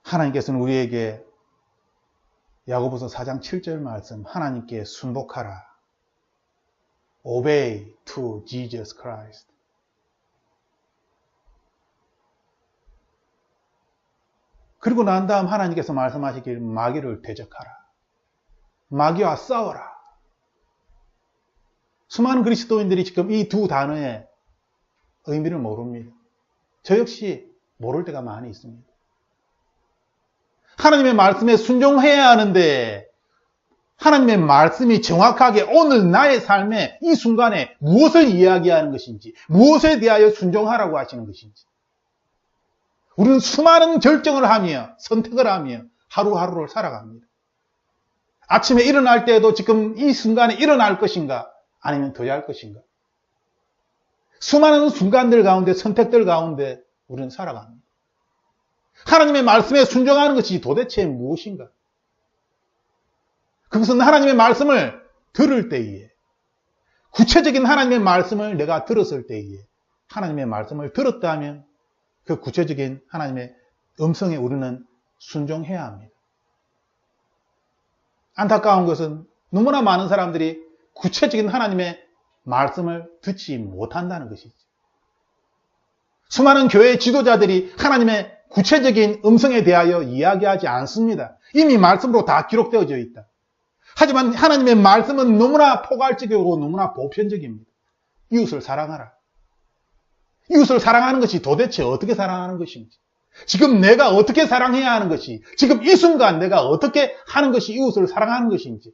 하나님께서는 우리에게 야고보서 4장 7절 말씀, 하나님께 순복하라. Obey to Jesus Christ. 그리고 난 다음 하나님께서 말씀하시길 마귀를 대적하라. 마귀와 싸워라. 수많은 그리스도인들이 지금 이 두 단어의 의미를 모릅니다. 저 역시 모를 때가 많이 있습니다. 하나님의 말씀에 순종해야 하는데 하나님의 말씀이 정확하게 오늘 나의 삶에 이 순간에 무엇을 이야기하는 것인지, 무엇에 대하여 순종하라고 하시는 것인지, 우리는 수많은 결정을 하며 선택을 하며 하루하루를 살아갑니다. 아침에 일어날 때에도 지금 이 순간에 일어날 것인가 아니면 더 잘 것인가, 수많은 순간들 가운데, 선택들 가운데 우리는 살아갑니다. 하나님의 말씀에 순종하는 것이 도대체 무엇인가? 그것은 하나님의 말씀을 들을 때에, 구체적인 하나님의 말씀을 내가 들었을 때에, 하나님의 말씀을 들었다면 그 구체적인 하나님의 음성에 우리는 순종해야 합니다. 안타까운 것은 너무나 많은 사람들이 구체적인 하나님의 말씀을 듣지 못한다는 것이죠. 수많은 교회 지도자들이 하나님의 구체적인 음성에 대하여 이야기하지 않습니다. 이미 말씀으로 다 기록되어져 있다. 하지만 하나님의 말씀은 너무나 포괄적이고 너무나 보편적입니다. 이웃을 사랑하라. 이웃을 사랑하는 것이 도대체 어떻게 사랑하는 것인지, 지금 내가 어떻게 사랑해야 하는 것이, 지금 이 순간 내가 어떻게 하는 것이 이웃을 사랑하는 것인지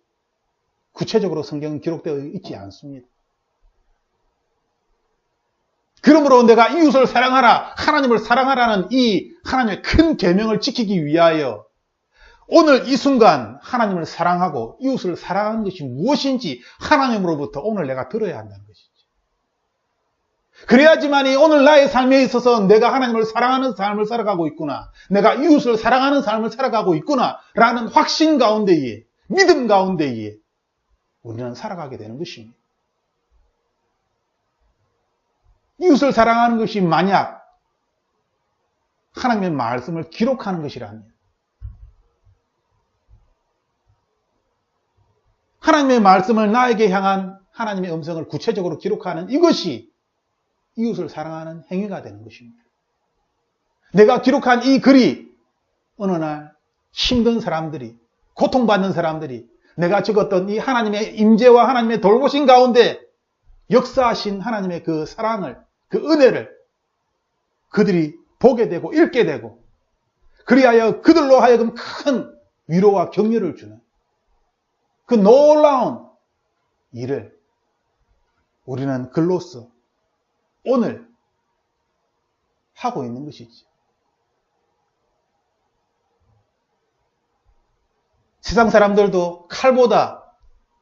구체적으로 성경은 기록되어 있지 않습니다. 그러므로 내가 이웃을 사랑하라, 하나님을 사랑하라는 이 하나님의 큰 계명을 지키기 위하여 오늘 이 순간 하나님을 사랑하고 이웃을 사랑하는 것이 무엇인지 하나님으로부터 오늘 내가 들어야 한다는 것이죠. 그래야지만이 오늘 나의 삶에 있어서 내가 하나님을 사랑하는 삶을 살아가고 있구나, 내가 이웃을 사랑하는 삶을 살아가고 있구나 라는 확신 가운데에, 믿음 가운데에 우리는 살아가게 되는 것입니다. 이웃을 사랑하는 것이 만약 하나님의 말씀을 기록하는 것이라면, 하나님의 말씀을 나에게 향한 하나님의 음성을 구체적으로 기록하는 이것이 이웃을 사랑하는 행위가 되는 것입니다. 내가 기록한 이 글이 어느 날 힘든 사람들이, 고통받는 사람들이 내가 적었던 이 하나님의 임재와 하나님의 돌보심 가운데 역사하신 하나님의 그 사랑을, 그 은혜를 그들이 보게 되고 읽게 되고, 그리하여 그들로 하여금 큰 위로와 격려를 주는 그 놀라운 일을 우리는 글로써 오늘 하고 있는 것이지. 세상 사람들도 칼보다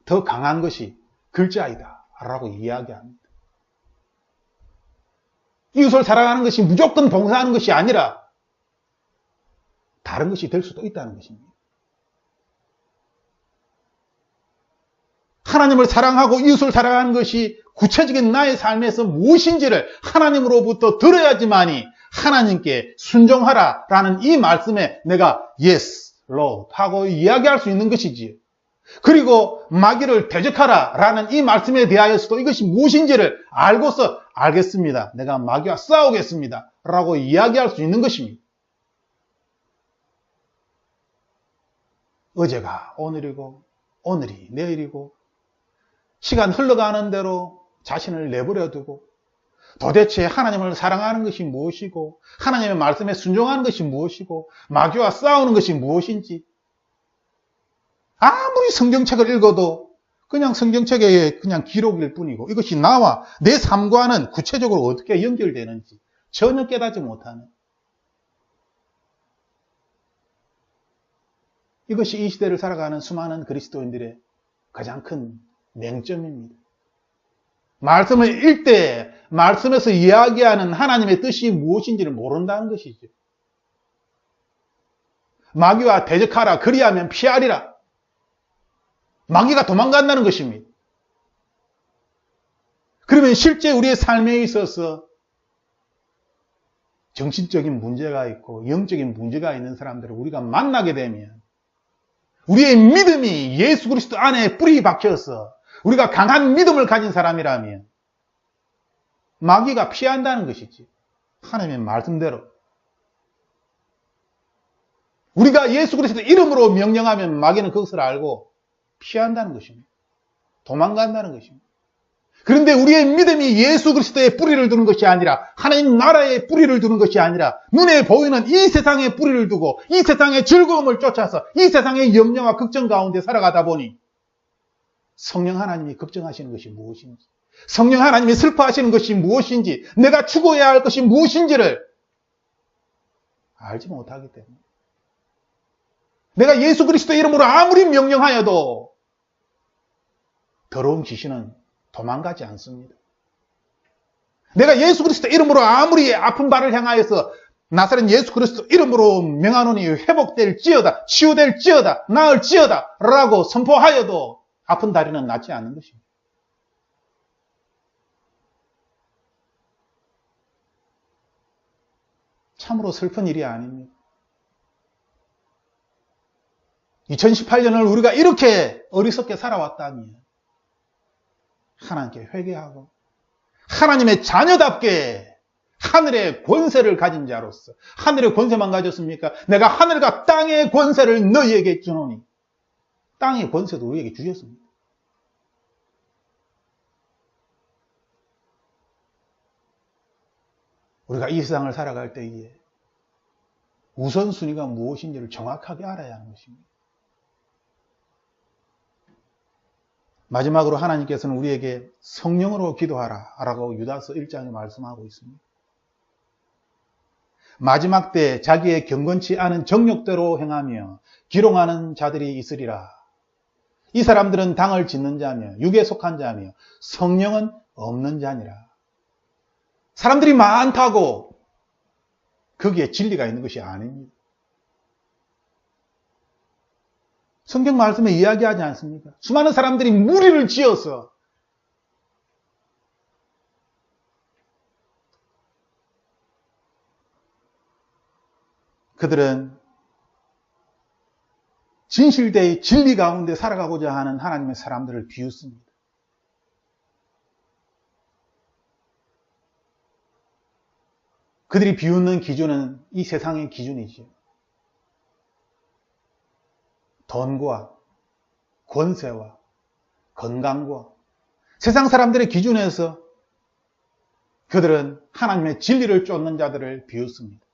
더 강한 것이 글자이다 라고 이야기합니다. 이웃을 사랑하는 것이 무조건 봉사하는 것이 아니라 다른 것이 될 수도 있다는 것입니다. 하나님을 사랑하고 이웃을 사랑하는 것이 구체적인 나의 삶에서 무엇인지를 하나님으로부터 들어야지만이 하나님께 순종하라 라는 이 말씀에 내가 Yes, Lord 하고 이야기할 수 있는 것이지요. 그리고 마귀를 대적하라 라는 이 말씀에 대하여서도 이것이 무엇인지를 알고서 알겠습니다, 내가 마귀와 싸우겠습니다 라고 이야기할 수 있는 것입니다. 어제가 오늘이고 오늘이 내일이고 시간 흘러가는 대로 자신을 내버려 두고 도대체 하나님을 사랑하는 것이 무엇이고 하나님의 말씀에 순종하는 것이 무엇이고 마귀와 싸우는 것이 무엇인지 아무리 성경책을 읽어도 그냥 성경책의 그냥 기록일 뿐이고 이것이 나와 내 삶과는 구체적으로 어떻게 연결되는지 전혀 깨닫지 못하는, 이것이 이 시대를 살아가는 수많은 그리스도인들의 가장 큰 맹점입니다. 말씀을 읽을 때 말씀에서 이야기하는 하나님의 뜻이 무엇인지를 모른다는 것이죠. 마귀와 대적하라, 그리하면 피하리라. 마귀가 도망간다는 것입니다. 그러면 실제 우리의 삶에 있어서 정신적인 문제가 있고 영적인 문제가 있는 사람들을 우리가 만나게 되면 우리의 믿음이 예수 그리스도 안에 뿌리 박혀서 우리가 강한 믿음을 가진 사람이라면 마귀가 피한다는 것이지. 하나님의 말씀대로. 우리가 예수 그리스도 이름으로 명령하면 마귀는 그것을 알고 피한다는 것입니다. 도망간다는 것입니다. 그런데 우리의 믿음이 예수 그리스도의 뿌리를 두는 것이 아니라 하나님 나라의 뿌리를 두는 것이 아니라 눈에 보이는 이 세상의 뿌리를 두고 이 세상의 즐거움을 쫓아서 이 세상의 염려와 걱정 가운데 살아가다 보니 성령 하나님이 걱정하시는 것이 무엇인지, 성령 하나님이 슬퍼하시는 것이 무엇인지, 내가 죽어야 할 것이 무엇인지를 알지 못하기 때문에 내가 예수 그리스도 이름으로 아무리 명령하여도 더러운 귀신은 도망가지 않습니다. 내가 예수 그리스도 이름으로 아무리 아픈 발을 향하여서 나사렛 예수 그리스도 이름으로 명하노니 회복될지어다, 치유될지어다, 나을지어다 라고 선포하여도 아픈 다리는 낫지 않는 것입니다. 참으로 슬픈 일이 아닙니다. 2018년을 우리가 이렇게 어리석게 살아왔다면 하나님께 회개하고 하나님의 자녀답게 하늘의 권세를 가진 자로서, 하늘의 권세만 가졌습니까? 내가 하늘과 땅의 권세를 너희에게 주노니, 땅의 권세도 우리에게 주셨습니다. 우리가 이 세상을 살아갈 때에 우선순위가 무엇인지를 정확하게 알아야 하는 것입니다. 마지막으로 하나님께서는 우리에게 성령으로 기도하라 라고 유다서 1장에 말씀하고 있습니다. 마지막 때 자기의 경건치 않은 정욕대로 행하며 기롱하는 자들이 있으리라. 이 사람들은 당을 짓는 자며 육에 속한 자며 성령은 없는 자니라. 사람들이 많다고 거기에 진리가 있는 것이 아닙니다. 성경 말씀에 이야기하지 않습니까? 수많은 사람들이 무리를 지어서 그들은 진실되이 진리 가운데 살아가고자 하는 하나님의 사람들을 비웃습니다. 그들이 비웃는 기준은 이 세상의 기준이죠. 돈과 권세와 건강과 세상 사람들의 기준에서 그들은 하나님의 진리를 쫓는 자들을 비웃습니다.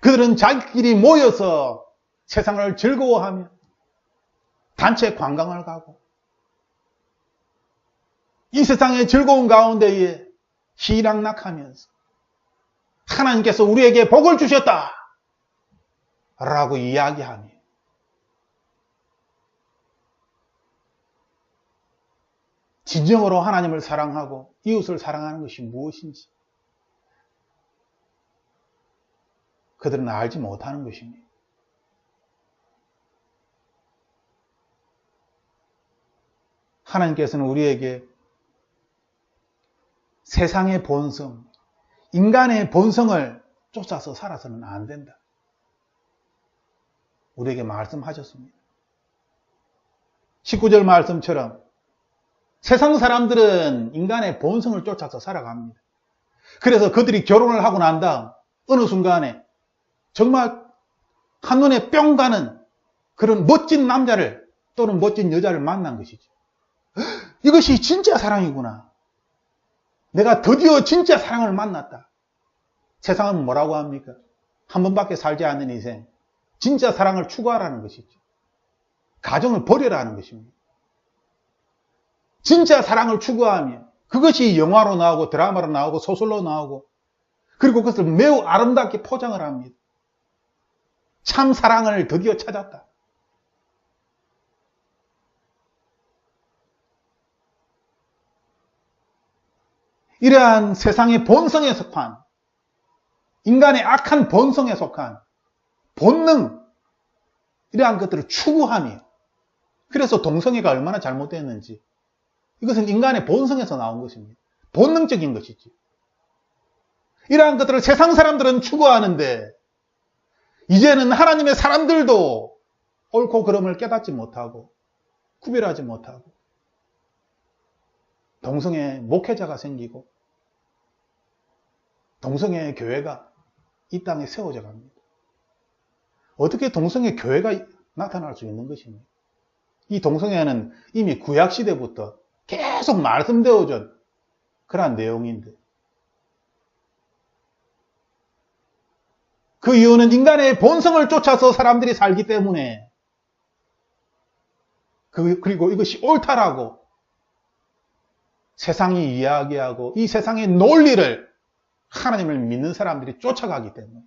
그들은 자기끼리 모여서 세상을 즐거워하며 단체 관광을 가고 이 세상의 즐거운 가운데에 희락락하면서 하나님께서 우리에게 복을 주셨다 라고 이야기하며 진정으로 하나님을 사랑하고 이웃을 사랑하는 것이 무엇인지 그들은 알지 못하는 것입니다. 하나님께서는 우리에게 세상의 본성, 인간의 본성을 쫓아서 살아서는 안 된다. 우리에게 말씀하셨습니다. 19절 말씀처럼 세상 사람들은 인간의 본성을 쫓아서 살아갑니다. 그래서 그들이 결혼을 하고 난 다음 어느 순간에 정말 한눈에 뿅 가는 그런 멋진 남자를 또는 멋진 여자를 만난 것이죠. 이것이 진짜 사랑이구나. 내가 드디어 진짜 사랑을 만났다. 세상은 뭐라고 합니까? 한 번밖에 살지 않는 인생. 진짜 사랑을 추구하라는 것이죠. 가정을 버려라는 것입니다. 진짜 사랑을 추구하며 그것이 영화로 나오고 드라마로 나오고 소설로 나오고 그리고 그것을 매우 아름답게 포장을 합니다. 참 사랑을 드디어 찾았다. 이러한 세상의 본성에 속한, 인간의 악한 본성에 속한 본능, 이러한 것들을 추구하며, 그래서 동성애가 얼마나 잘못됐는지, 이것은 인간의 본성에서 나온 것입니다. 본능적인 것이지. 이러한 것들을 세상 사람들은 추구하는데, 이제는 하나님의 사람들도 옳고 그름을 깨닫지 못하고 구별하지 못하고 동성애 목회자가 생기고 동성애 교회가 이 땅에 세워져 갑니다. 어떻게 동성애 교회가 나타날 수 있는 것입니까? 이 동성애는 이미 구약시대부터 계속 말씀되어진 그러한 내용인데, 그 이유는 인간의 본성을 쫓아서 사람들이 살기 때문에, 그리고 이것이 옳다라고 세상이 이야기하고 이 세상의 논리를 하나님을 믿는 사람들이 쫓아가기 때문에.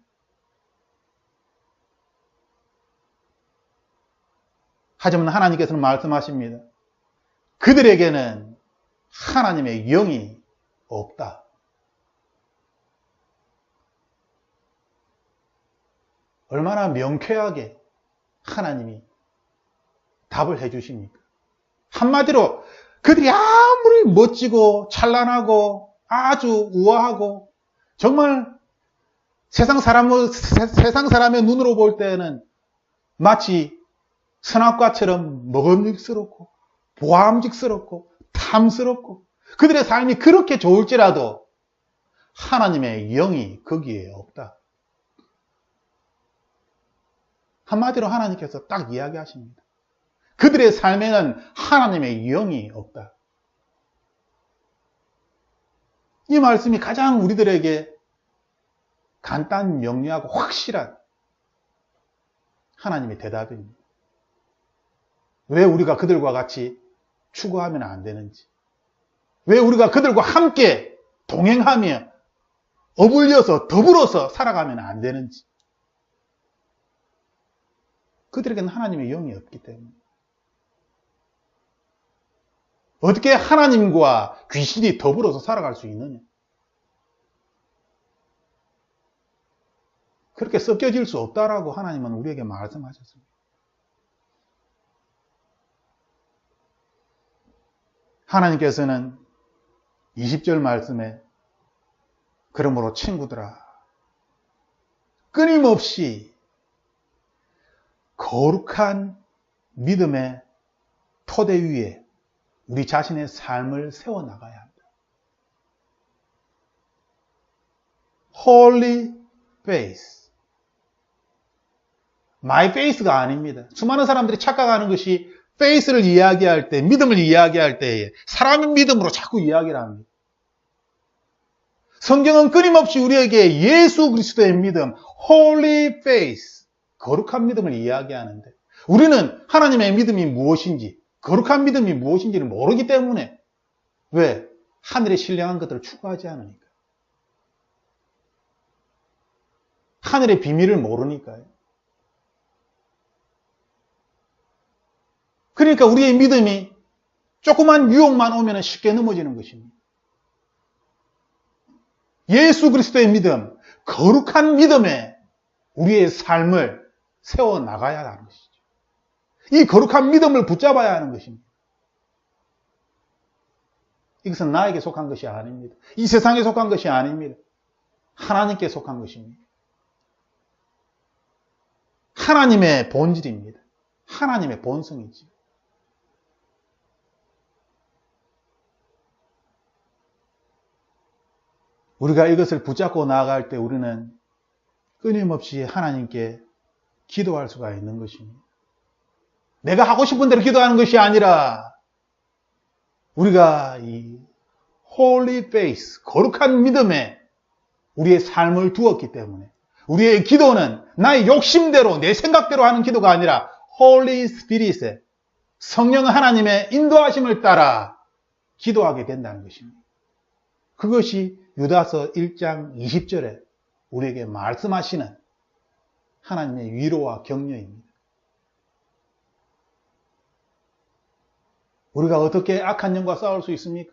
하지만 하나님께서는 말씀하십니다. 그들에게는 하나님의 영이 없다. 얼마나 명쾌하게 하나님이 답을 해주십니까? 한마디로 그들이 아무리 멋지고 찬란하고 아주 우아하고 정말 세상 사람의 눈으로 볼 때는 마치 선악과처럼 먹음직스럽고 보암직스럽고 탐스럽고 그들의 삶이 그렇게 좋을지라도 하나님의 영이 거기에 없다. 한마디로 하나님께서 딱 이야기하십니다. 그들의 삶에는 하나님의 영이 없다. 이 말씀이 가장 우리들에게 간단 명료하고 확실한 하나님의 대답입니다. 왜 우리가 그들과 같이 추구하면 안 되는지, 왜 우리가 그들과 함께 동행하며 어울려서 더불어서 살아가면 안 되는지. 그들에게는 하나님의 영이 없기 때문에. 어떻게 하나님과 귀신이 더불어서 살아갈 수 있느냐? 그렇게 섞여질 수 없다라고 하나님은 우리에게 말씀하셨습니다. 하나님께서는 20절 말씀에 그러므로 친구들아, 끊임없이 거룩한 믿음의 토대 위에 우리 자신의 삶을 세워나가야 합니다. Holy faith. My faith가 아닙니다. 수많은 사람들이 착각하는 것이 faith를 이야기할 때, 믿음을 이야기할 때에 사람의 믿음으로 자꾸 이야기를 합니다. 성경은 끊임없이 우리에게 예수 그리스도의 믿음, Holy faith, 거룩한 믿음을 이야기하는데, 우리는 하나님의 믿음이 무엇인지, 거룩한 믿음이 무엇인지를 모르기 때문에, 왜? 하늘의 신령한 것들을 추구하지 않으니까. 하늘의 비밀을 모르니까요. 그러니까 우리의 믿음이 조그만 유혹만 오면 쉽게 넘어지는 것입니다. 예수 그리스도의 믿음, 거룩한 믿음에 우리의 삶을 세워나가야 하는 것이죠. 이 거룩한 믿음을 붙잡아야 하는 것입니다. 이것은 나에게 속한 것이 아닙니다. 이 세상에 속한 것이 아닙니다. 하나님께 속한 것입니다. 하나님의 본질입니다. 하나님의 본성이지. 우리가 이것을 붙잡고 나아갈 때 우리는 끊임없이 하나님께 기도할 수가 있는 것입니다. 내가 하고 싶은 대로 기도하는 것이 아니라 우리가 이 Holy Faith, 거룩한 믿음에 우리의 삶을 두었기 때문에 우리의 기도는 나의 욕심대로 내 생각대로 하는 기도가 아니라 Holy Spirit의 성령 하나님의 인도하심을 따라 기도하게 된다는 것입니다. 그것이 유다서 1장 20절에 우리에게 말씀하시는 하나님의 위로와 격려입니다. 우리가 어떻게 악한 영과 싸울 수 있습니까?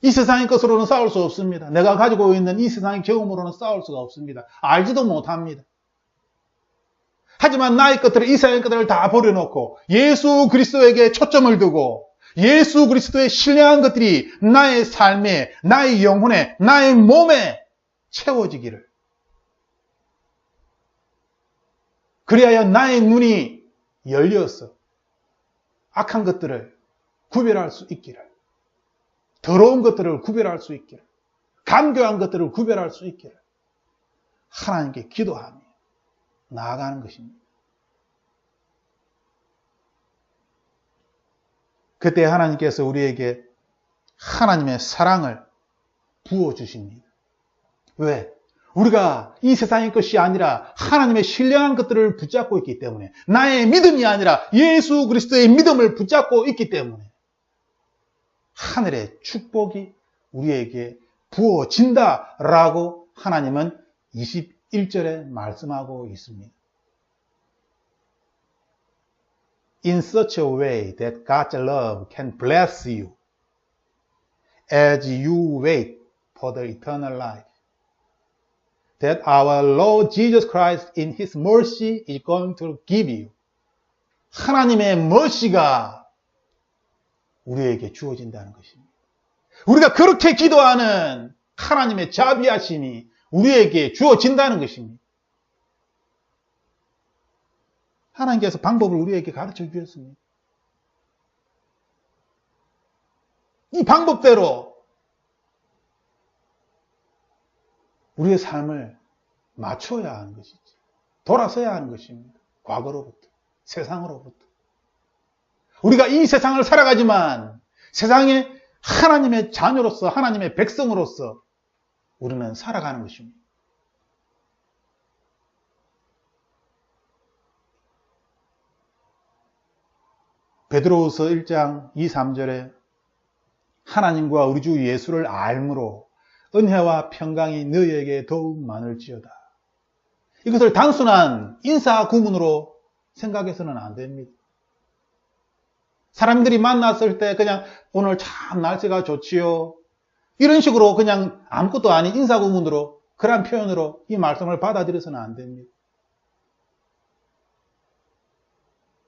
이 세상의 것으로는 싸울 수 없습니다. 내가 가지고 있는 이 세상의 경험으로는 싸울 수가 없습니다. 알지도 못합니다. 하지만 나의 것들을, 이 세상의 것들을 다 버려놓고 예수 그리스도에게 초점을 두고 예수 그리스도의 신령한 것들이 나의 삶에, 나의 영혼에, 나의 몸에 채워지기를. 그리하여 나의 눈이 열려서 악한 것들을 구별할 수 있기를, 더러운 것들을 구별할 수 있기를, 간교한 것들을 구별할 수 있기를 하나님께 기도하며 나아가는 것입니다. 그때 하나님께서 우리에게 하나님의 사랑을 부어주십니다. 왜? 우리가 이 세상의 것이 아니라 하나님의 신령한 것들을 붙잡고 있기 때문에, 나의 믿음이 아니라 예수 그리스도의 믿음을 붙잡고 있기 때문에 하늘의 축복이 우리에게 부어진다라고 하나님은 21절에 말씀하고 있습니다. In such a way that God's love can bless you as you wait for the eternal life that our Lord Jesus Christ in His mercy is going to give you. 하나님의 mercy가 우리에게 주어진다는 것입니다. 우리가 그렇게 기도하는 하나님의 자비하심이 우리에게 주어진다는 것입니다. 하나님께서 방법을 우리에게 가르쳐 주셨습니다. 이 방법대로 우리의 삶을 맞춰야 하는 것이지. 돌아서야 하는 것입니다. 과거로부터, 세상으로부터. 우리가 이 세상을 살아가지만 세상에 하나님의 자녀로서, 하나님의 백성으로서 우리는 살아가는 것입니다. 베드로후서 1장 2, 3절에 하나님과 우리 주 예수를 알므로 은혜와 평강이 너희에게 더욱 많을지어다. 이것을 단순한 인사 구문으로 생각해서는 안 됩니다. 사람들이 만났을 때 그냥 오늘 참 날씨가 좋지요. 이런 식으로 그냥 아무것도 아닌 인사 구문으로, 그런 표현으로 이 말씀을 받아들여서는 안 됩니다.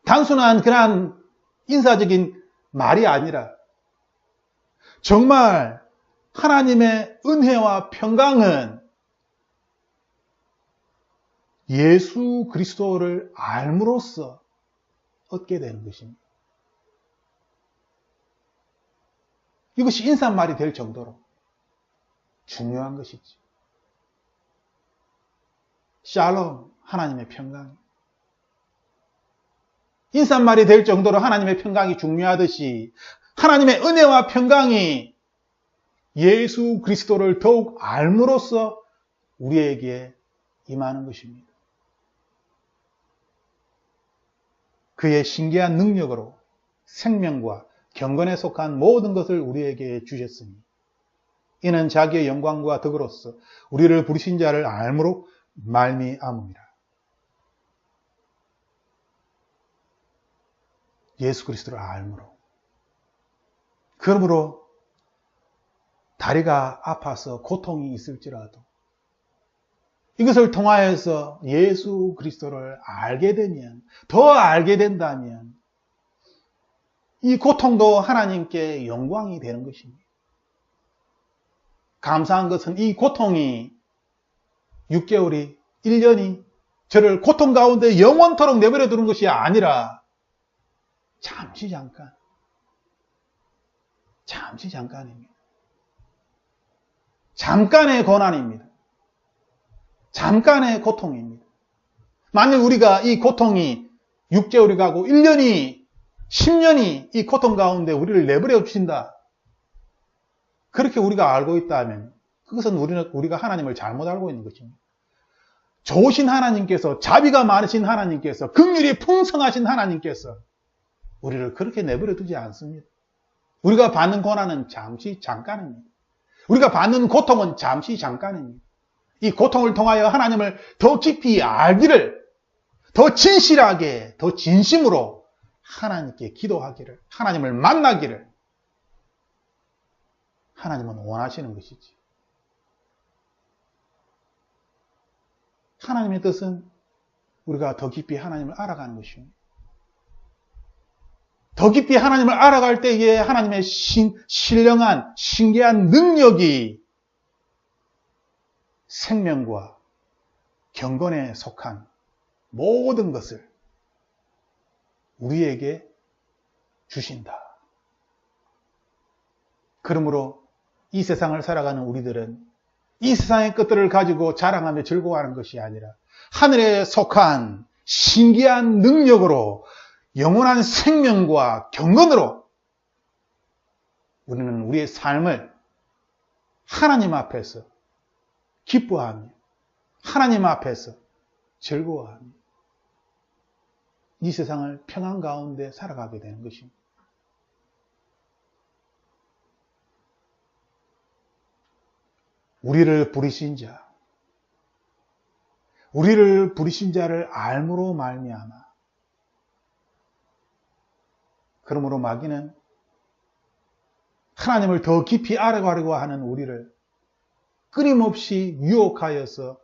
단순한 그런 인사적인 말이 아니라 정말 하나님의 은혜와 평강은 예수 그리스도를 알므로써 얻게 되는 것입니다. 이것이 인사말이 될 정도로 중요한 것이지. 샬롬, 하나님의 평강. 인사말이 될 정도로 하나님의 평강이 중요하듯이 하나님의 은혜와 평강이 예수 그리스도를 더욱 알므로써 우리에게 임하는 것입니다. 그의 신기한 능력으로 생명과 경건에 속한 모든 것을 우리에게 주셨으니 이는 자기의 영광과 덕으로서 우리를 부르신 자를 알므로 말미암음이라. 예수 그리스도를 알므로. 그러므로 다리가 아파서 고통이 있을지라도 이것을 통하여서 예수 그리스도를 알게 되면, 더 알게 된다면 이 고통도 하나님께 영광이 되는 것입니다. 감사한 것은 이 고통이 6개월이, 1년이 저를 고통 가운데 영원토록 내버려 두는 것이 아니라 잠시 잠깐입니다. 잠깐의 고난입니다. 잠깐의 고통입니다. 만약 우리가 이 고통이 6개월이 가고 1년이, 10년이 이 고통 가운데 우리를 내버려 주신다. 그렇게 우리가 알고 있다면 그것은 우리가 하나님을 잘못 알고 있는 것입니다. 좋으신 하나님께서, 자비가 많으신 하나님께서, 긍휼이 풍성하신 하나님께서 우리를 그렇게 내버려 두지 않습니다. 우리가 받는 고난은 잠시 잠깐입니다. 우리가 받는 고통은 잠시 잠깐입니다. 이 고통을 통하여 하나님을 더 깊이 알기를, 더 진실하게, 더 진심으로 하나님께 기도하기를, 하나님을 만나기를 하나님은 원하시는 것이지. 하나님의 뜻은 우리가 더 깊이 하나님을 알아가는 것입니다. 더 깊이 하나님을 알아갈 때에 하나님의 신령한 신기한 능력이 생명과 경건에 속한 모든 것을 우리에게 주신다. 그러므로 이 세상을 살아가는 우리들은 이 세상의 것들을 가지고 자랑하며 즐거워하는 것이 아니라 하늘에 속한 신기한 능력으로 영원한 생명과 경건으로 우리는 우리의 삶을 하나님 앞에서 기뻐하며 하나님 앞에서 즐거워하며 이 세상을 평안 가운데 살아가게 되는 것입니다. 우리를 부르신 자를 알므로 말미암아. 그러므로 마귀는 하나님을 더 깊이 알아가려고 하는 우리를 끊임없이 유혹하여서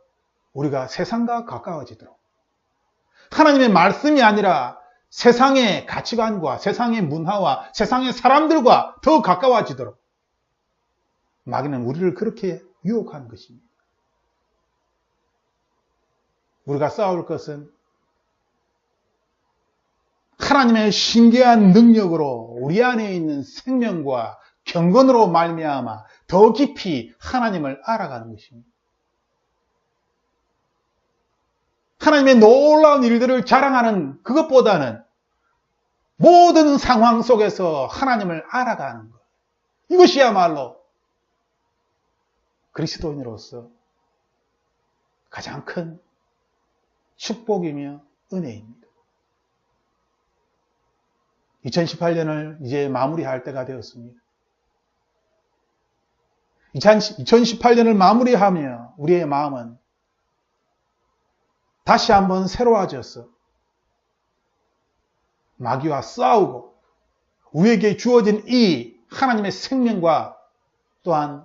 우리가 세상과 가까워지도록, 하나님의 말씀이 아니라 세상의 가치관과 세상의 문화와 세상의 사람들과 더 가까워지도록 마귀는 우리를 그렇게 유혹하는 것입니다. 우리가 싸울 것은 하나님의 신기한 능력으로 우리 안에 있는 생명과 경건으로 말미암아 더 깊이 하나님을 알아가는 것입니다. 하나님의 놀라운 일들을 자랑하는 그것보다는 모든 상황 속에서 하나님을 알아가는 것, 이것이야말로 그리스도인으로서 가장 큰 축복이며 은혜입니다. 2018년을 이제 마무리할 때가 되었습니다. 2018년을 마무리하며 우리의 마음은 다시 한번 새로워져서 마귀와 싸우고 우리에게 주어진 이 하나님의 생명과 또한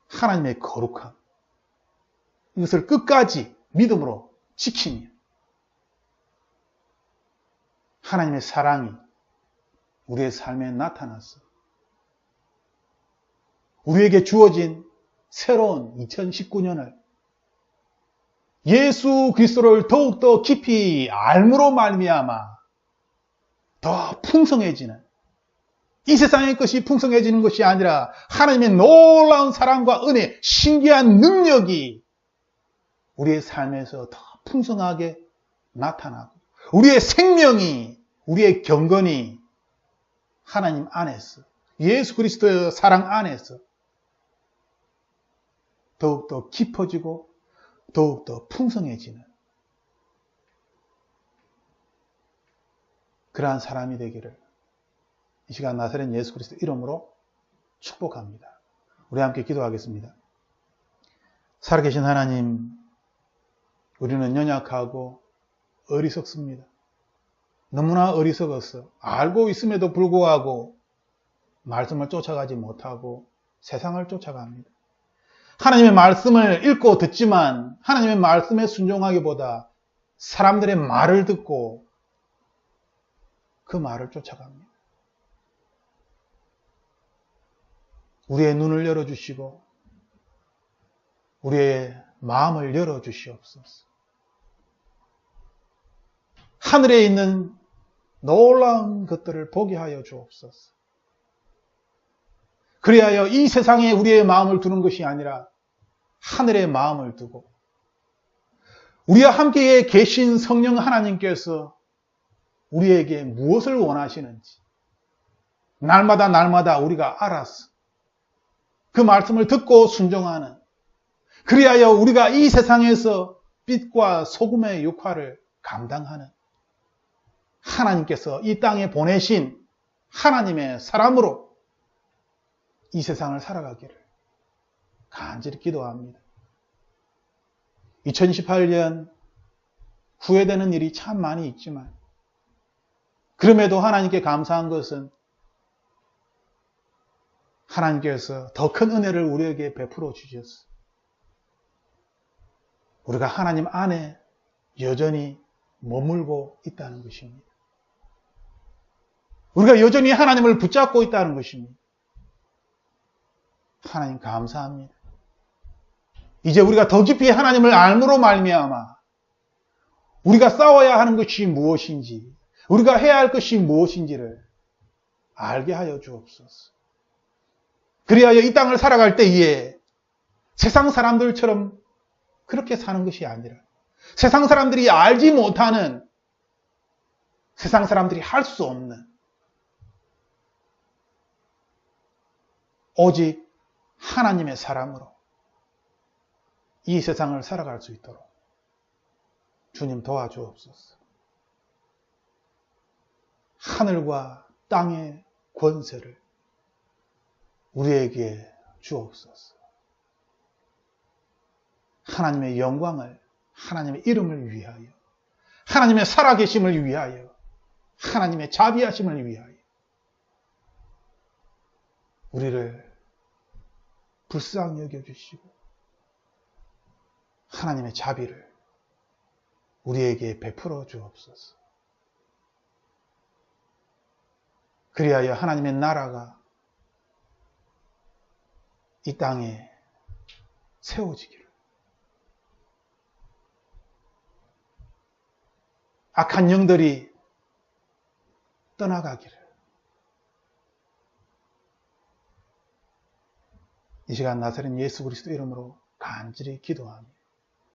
하나님의 거룩함, 이것을 끝까지 믿음으로 지키며 하나님의 사랑이 우리의 삶에 나타나서 우리에게 주어진 새로운 2019년을 예수 그리스도를 더욱더 깊이 알므로 말미암아 더 풍성해지는, 이 세상의 것이 풍성해지는 것이 아니라 하나님의 놀라운 사랑과 은혜, 신기한 능력이 우리의 삶에서 더 풍성하게 나타나고 우리의 생명이, 우리의 경건이 하나님 안에서, 예수 그리스도의 사랑 안에서 더욱더 깊어지고 더욱더 풍성해지는 그러한 사람이 되기를 이 시간 나사렛 예수 그리스도 이름으로 축복합니다. 우리 함께 기도하겠습니다. 살아계신 하나님, 우리는 연약하고 어리석습니다. 너무나 어리석어서 알고 있음에도 불구하고 말씀을 쫓아가지 못하고 세상을 쫓아갑니다. 하나님의 말씀을 읽고 듣지만 하나님의 말씀에 순종하기보다 사람들의 말을 듣고 그 말을 쫓아갑니다. 우리의 눈을 열어주시고 우리의 마음을 열어주시옵소서. 하늘에 있는 놀라운 것들을 보게 하여 주옵소서. 그리하여 이 세상에 우리의 마음을 두는 것이 아니라 하늘에 마음을 두고 우리와 함께 계신 성령 하나님께서 우리에게 무엇을 원하시는지 날마다 우리가 알아서 그 말씀을 듣고 순종하는, 그리하여 우리가 이 세상에서 빛과 소금의 역할을 감당하는 하나님께서 이 땅에 보내신 하나님의 사람으로 이 세상을 살아가기를 간절히 기도합니다. 2018년 후회되는 일이 참 많이 있지만 그럼에도 하나님께 감사한 것은 하나님께서 더 큰 은혜를 우리에게 베풀어 주셨어. 우리가 하나님 안에 여전히 머물고 있다는 것입니다. 우리가 여전히 하나님을 붙잡고 있다는 것입니다. 하나님 감사합니다. 이제 우리가 더 깊이 하나님을 알므로 말미암아 우리가 싸워야 하는 것이 무엇인지, 우리가 해야 할 것이 무엇인지를 알게 하여 주옵소서. 그리하여 이 땅을 살아갈 때에 세상 사람들처럼 그렇게 사는 것이 아니라 세상 사람들이 알지 못하는, 세상 사람들이 할 수 없는 오직 하나님의 사랑으로 이 세상을 살아갈 수 있도록 주님 도와주옵소서. 하늘과 땅의 권세를 우리에게 주옵소서. 하나님의 영광을, 하나님의 이름을 위하여, 하나님의 살아계심을 위하여, 하나님의 자비하심을 위하여 우리를 불쌍히 여겨주시고 하나님의 자비를 우리에게 베풀어 주옵소서. 그리하여 하나님의 나라가 이 땅에 세워지기를, 악한 영들이 떠나가기를, 이 시간 나사렛 예수 그리스도 이름으로 간절히 기도합니다.